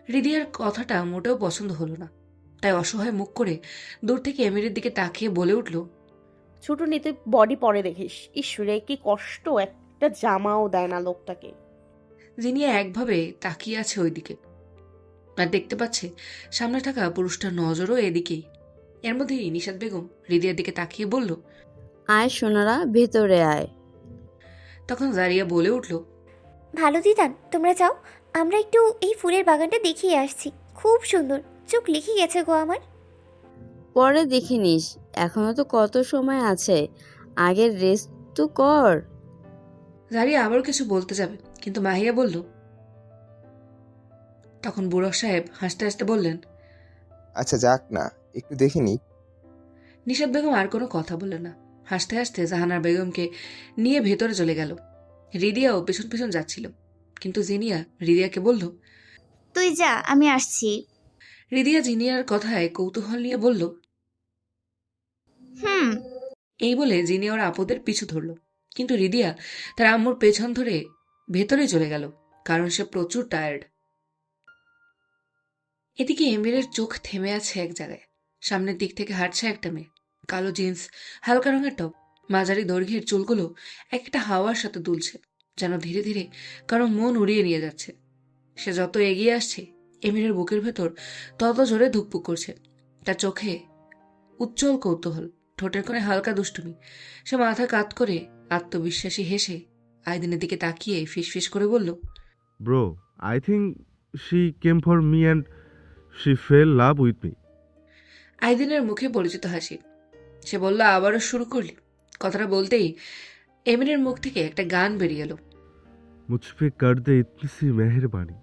হৃদয়ের কথাটা মোটেও পছন্দ হলো না, তাই অসহায় মুখ করে দূর থেকে এমিরের দিকে তাকিয়ে বলে উঠল, ছুটুনি তুই বডি পরে দেখিস, ঈশ্বরে কি কষ্ট, একটা জামাও দেয় না লোকটাকে। জিনিয়া একভাবে তাকিয়ে আছে ওইদিকে, আর দেখতে পাচ্ছে সামনে থাকা পুরুষটার নজরও এদিকেই। এর মধ্যেই নিশাত বেগম হৃদয়ের দিকে তাকিয়ে বলল, আয় সোনারা ভেতরে আয়। তখন জারিয়া বলে উঠল, ভালো দিদান, তোমরা যাও, আমরা একটু এই ফুলের বাগানটা দেখিয়ে আসছি। খুব সুন্দর, চোখ লিখে গেছে গো আমার। পরে দেখে নিস, এখনো তো কত সময় আছে, আগের রেস্ট তো কর। জারিয়া আবার কিছু বলতে যাবে, কিন্তু মাহিয়া বলল। তখন বুড়ো সাহেব হাসতে হাসতে বললেন, আচ্ছা যাক না, একটু দেখে নি। নিশাত বেগম আর কোনো কথা বললেন না। হাসতে হাসতে জাহানার বেগমকে নিয়ে ভেতরে চলে গেল। রিদিয়াও পেছন পেছন যাচ্ছিল, কিন্তু জিনিয়া রিদিয়াকে বলল, তুই যা, আমি আসছি। রিদিয়া জিনিয়ার কথায় কৌতূহল নিয়ে বলল, হুম। এই বলে জিনিয়া ওর আপদের পিছু ধরল, কিন্তু রিদিয়া তার আম্মুর পেছন ধরে ভেতরে চলে গেল, কারণ সে প্রচুর টায়ার্ড। এদিকে এমিরের চোখ থেমে আছে এক জায়গায়। সামনের দিক থেকে হাঁটছে একটা মেয়ে, কালো জিন্স, হালকা রঙের টপ, মাঝারি দৈর্ঘ্যের চুলগুলো একটা হাওয়ার সাথে দুলছে, যেন ধীরে ধীরে কারো মন উড়িয়ে নিয়ে যাচ্ছে। সে যত এগিয়ে আসছে, এমিরের বুকের ভেতর তত জোরে ধুকপুক করছে। তার চোখে উজ্জ্বল কৌতূহল, ঠোঁটের কোণে হালকা দুষ্টুমি। সে মাথা কাত করে আত্মবিশ্বাসী হেসে আইদিনের দিকে তাকিয়ে ফিসফিস করে বলল, bro, I think she came for me and she fell love with me. আইদিনের মুখে পরিচিত হাসি। সে বলল, আবারও শুরু করলি? কথাটা বলতেই এমিরের মুখ থেকে একটা গান বেরিয়ে এলো। मुझ पे कर दे इतनी सी मेहरबानी,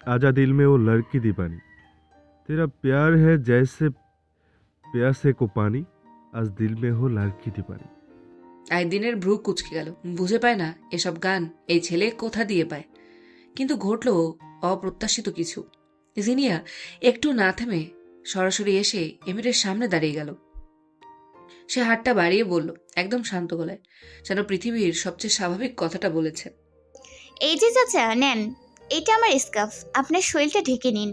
आजा दिल में वो लड़की दीवानी, तेरा प्यार है जैसे प्यासे को पानी, आज दिल में हो लड़की दीवानी। আইদিনের ভ্রু কুচকে গেল। বুঝে পায় না এসব গান এই ছেলে কোথা দিয়ে পায়, কিন্তু ঘটল অপ্রত্যাশিত কিছু। জিনিয়া একটু না থেমে সরাসরি এসে এমিরের সামনে দাঁড়িয়ে গেল। সে হাতটা বাড়িয়ে বলল একদম শান্ত গলায়, যেন পৃথিবীর সবচেয়ে স্বাভাবিক কথাটা বলেছে, এই যে চাচা নেন, এটা আমার স্কার্ফ, আপনার শরীরটা ঢেকে নিন।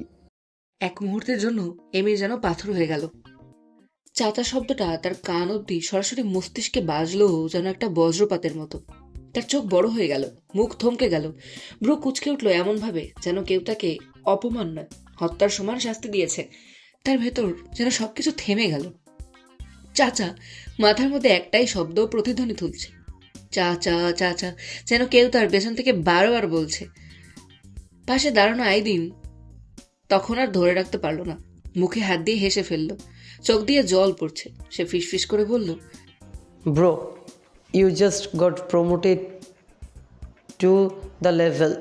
এক মুহূর্তের জন্য এমির যেন পাথর হয়ে গেল। চাচা শব্দটা তার কান অব্দি সরাসরি মস্তিষ্কে বাজলো যেন একটা বজ্রপাতের মতো। তার চোখ বড় হয়ে গেল, মুখ থমকে গেল, ব্রু কুচকে উঠল এমন ভাবে যেন কেউ তাকে অপমান নয়, হত্যার সমান শাস্তি দিয়েছে। তার ভেতর যেন সবকিছু থেমে গেল। চাচা, মাথার মধ্যে একটাই শব্দ প্রতিধ্বনি তুলছে, চাচা চাচা, যেন কেউ তার পেছন থেকে বারবার বলছে। পাশে দাঁড়ানো আইদিন তখন আর ধরে রাখতে পারল না, মুখে হাত দিয়ে হেসে ফেলল, চোখ দিয়ে জল পড়ছে। সে ফিসফিস করে বলল, bro, you just got promoted to the level.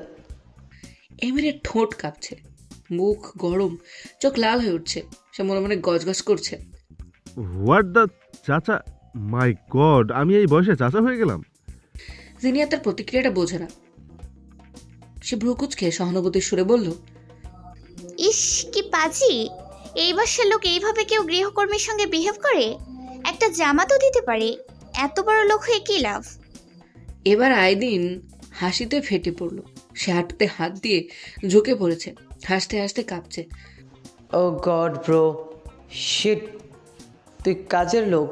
এমিরের ঠোঁট কাঁপছে, মুখ গরম, চোখ লাল হয়ে উঠছে। সে মনে মনে গজগজ করছে, হোয়াট দ্য চাচা, মাই গড, আমি এই বয়সে চাচা হয়ে গেলাম। জিনিয়া তার প্রতিক্রিয়াটা বোঝে না। সে ভ্রুকুচকে সহানুভূতির সুরে বলল, ইস কি পাজি! এই বাসার লোক এইভাবে কেউ গৃহকর্মীর সঙ্গে বিহেভ করে? একটা জামা তো দিতে পারে, এত বড় লোক হয়ে কি লাভ? এবার আইদিন হাসিতে ফেটে পড়ল। সে হাঁটুতে হাত দিয়ে ঝুঁকে পড়েছে, হাসতে হাসতে কাঁপছে। ও গড ব্রো, শিট, তুই কাজের লোক,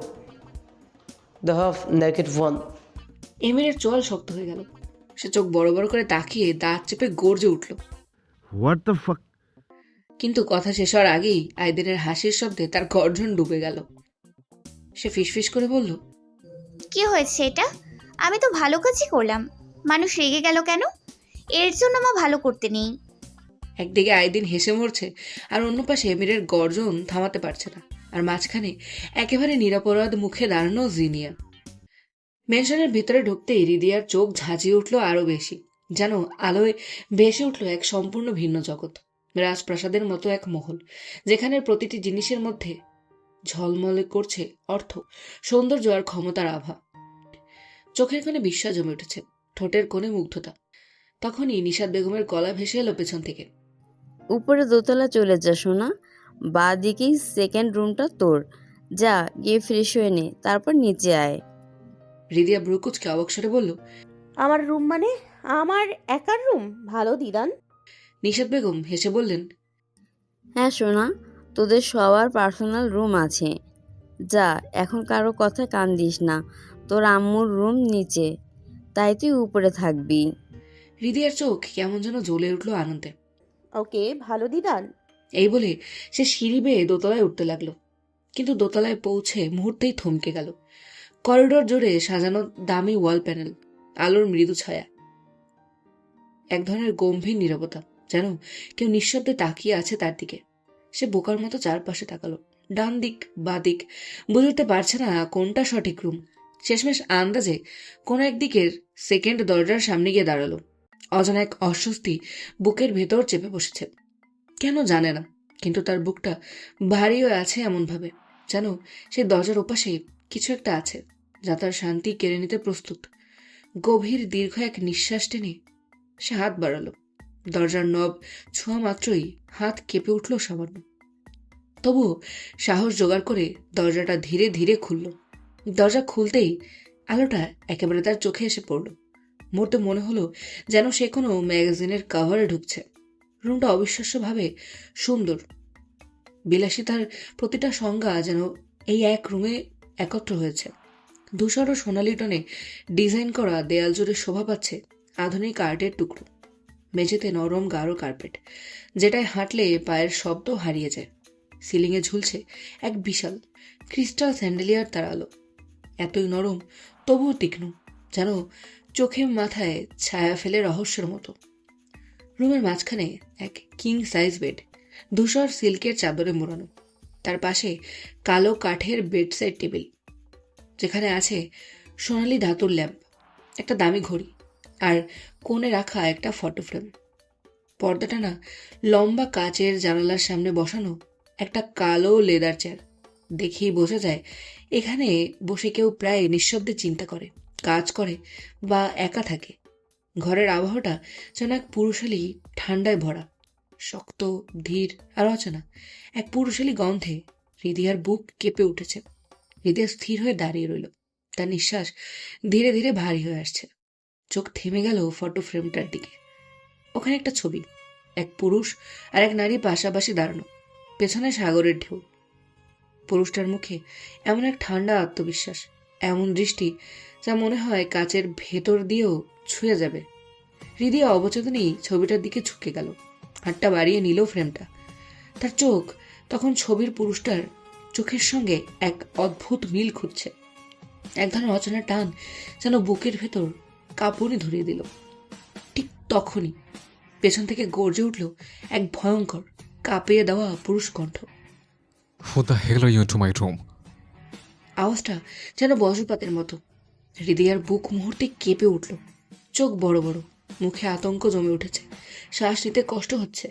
দ্য হাফ নেকেড ওয়ান। এমিরের চোয়াল শক্ত হয়ে গেল। সে চোখ বড় বড় করে তাকিয়ে দাঁত চেপে গর্জে উঠল। What the fuck! কিন্তু কথা শেষ হওয়ার আগেই আইদিনের হাসির শব্দে তার গর্জন ডুবে গেল। সে ফিসফিস করে বলল, কি হয়েছে এটা? আমি তো ভালো কাজই করলাম, মানুষ রেগে গেল কেন? এর জন্য মা ভালো করতে নেই। একদিকে আইদিন হেসে মরছে, আর অন্য পাশে এমিরের গর্জন থামাতে পারছে না। আর মাঝখানে একেবারে নিরাপরাধ মুখে দাঁড়ানো জিনিয়া। মেনশনের ভিতরে ঢুকতেই রিদিয়ার চোখ ঝাঁঝিয়ে উঠল আরো বেশি, যেন আলোয় ভেসে উঠল এক সম্পূর্ণ ভিন্ন জগৎ। রাজপ্রাসাদের মতো এক মহল, যেখানে প্রতিটি জিনিসের মধ্যে ঝলমলে করছে অর্থ, সৌন্দর্য আর ক্ষমতার আভা। চোখের কোণে বিস্ময় জমে উঠেছে, ঠোঁটের কোণে মুগ্ধতা। তখনই নিশাত বেগমের গলা ভেসে এলো পেছন থেকে, উপরে দোতলা চলে যা সোনা, বা দিকেই সেকেন্ড রুমটা তোর। যা গিয়ে ফ্রেশ হয়ে নে, তারপর নিচে আয়। রিদিয়া ব্রুকুচকে অবাক স্বরে বলল, আমার রুম মানে আমার একার রুম? ভালো দিদান। নিশাত বেগম হেসে বললেন, হ্যাঁ সোনা, তোদের সবার পার্সোনাল রুম আছে। যা, এখন কারো কথা কান দিস না। তোর আম্মুর রুম নিচে, তাই তুই উপরে থাকবি। রিদিয়ার চোখ কেমন যেন জ্বলে উঠল আনন্দে। ওকে, ভালো দিদান। এই বলে সে সিঁড়ি বেয়ে দোতলায় উঠতে লাগলো, কিন্তু দোতলায় পৌঁছে মুহূর্তেই থমকে গেল। করিডোর জুড়ে সাজানো দামি ওয়াল প্যানেল, আলোর মৃদু ছায়া, এক ধরনের গম্ভীর নীরবতা, যেন কেউ নিঃশব্দে তাকিয়ে আছে তার দিকে। সে বোকার মতো চারপাশে তাকালো, ডান দিক বা দিক বুঝতে পারছে না কোনটা সঠিক রুম। শেষমেশ আন্দাজে কোনো একদিকের সেকেন্ড দরজার সামনে গিয়ে দাঁড়ালো। অজানা এক অস্বস্তি বুকের ভেতর চেপে বসেছে, কেন জানে না, কিন্তু তার বুকটা ভারী হয়ে আছে এমনভাবে যেন সে দরজার ওপাশে কিছু একটা আছে যা তার শান্তি কেড়ে নিতে প্রস্তুত। গভীর দীর্ঘ এক নিঃশ্বাস টেনে সে হাত বাড়ালো। দরজার নব ছোঁয়া মাত্রই হাত কেঁপে উঠল সামান্য, তবুও সাহস জোগাড় করে দরজাটা ধীরে ধীরে খুলল। দরজা খুলতেই আলোটা একেবারে তার চোখে এসে পড়ল। মুহূর্তে মনে হলো যেন সে কোনো ম্যাগাজিনের কভারে ঢুকছে। রুমটা অবিশ্বাস্যভাবে সুন্দর, বিলাসিতার প্রতিটা সংজ্ঞা যেন এই এক রুমে একত্র হয়েছে। ধূসর ও সোনালি টনে ডিজাইন করা দেয়াল জুড়ে শোভা পাচ্ছে আধুনিক আর্টের টুকরো। মেঝেতে নরম গাঢ় কার্পেট, যেটায় হাঁটলে পায়ের শব্দ হারিয়ে যায়। সিলিংয়ে ঝুলছে এক বিশাল ক্রিস্টাল স্যান্ডেলিয়ার তার আলো, এতই নরম তবুও তীক্ষ্ণ, যেন চোখে মাথায় ছায়া ফেলে রহস্যের মতো। রুমের মাঝখানে এক কিং সাইজ বেড, ধূসর সিল্কের চাদরে মোড়ানো। তার পাশে কালো কাঠের বেডসাইড টেবিল, যেখানে আছে সোনালি ধাতুর ল্যাম্প, একটা দামি ঘড়ি, আর কোণে রাখা একটা ফটো ফ্রেম। পর্দাটা না লম্বা কাচের জানালার সামনে বসানো একটা কালো লেদার চেয়ার। দেখেই বোঝা যায় এখানে বসে কেউ প্রায় নিঃশব্দে চিন্তা করে, কাজ করে বা একা থাকে। ঘরের আবহাওয়াটা যেন এক পুরুষালী ঠান্ডায় ভরা, শক্ত, ধীর আর অচেনা এক পুরুষালী গন্ধে হৃদয়ার বুক কেঁপে উঠেছে। হৃদয় স্থির হয়ে দাঁড়িয়ে রইল, তার নিঃশ্বাস ধীরে ধীরে ভারী হয়ে আসছে। চোখ থেমে গেল ফটো ফ্রেমটার দিকে। ওখানে একটা ছবি, এক পুরুষ আর এক নারী পাশাপাশি দাঁড়ানো, পেছনে সাগরের ঢেউ। পুরুষটার মুখে এমন এক ঠান্ডা আত্মবিশ্বাস, এমন দৃষ্টি যা মনে হয় কাচের ভেতর দিয়েও ছুঁয়ে যাবে। হৃদয় অবচেতনেই ছবিটার দিকে ঝুঁকে গেল, হাতটা বাড়িয়ে নিল ফ্রেমটা। তার চোখ তখন ছবির পুরুষটার চোখের সঙ্গে এক অদ্ভুত মিল খুঁজছে। এক ধরনের অচেনা টান যেন বুকের ভেতর কাঁপুনি ধরিয়ে দিল। ঠিক তখনই পেছন থেকে গর্জে উঠল এক ভয়ঙ্কর কাঁপিয়ে দেওয়া পুরুষ কণ্ঠ। Who the hell are you into my room? আওয়াজটা যেন বজ্রপাতের মতো। হৃদয়ার বুক মুহূর্তে কেঁপে উঠল, চোখ বড় বড়, মুখে আতঙ্ক জমে উঠেছে, শ্বাস নিতে কষ্ট হচ্ছে।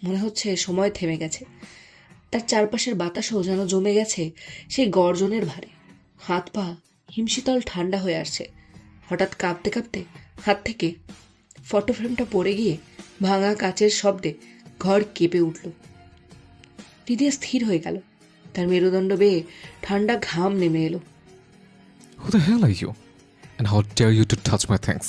মনে হচ্ছে সময় থেমে গেছে। তার চারপাশের বাতাসও যেন জমে গেছে সেই গর্জনের ভারে। হাত পা হিমশীতল ঠান্ডা হয়ে আসছে। হঠাৎ কাঁপতে কাঁপতে হাত থেকে ফটো ফ্রেমটা পড়ে গিয়ে ভাঙা কাচের শব্দে ঘর কেঁপে উঠল। হৃদয় স্থির হয়ে গেল, তার মেরুদণ্ড বেয়ে ঠান্ডা ঘাম নেমে এলো। Who the hell are you? And how dare you to touch my things?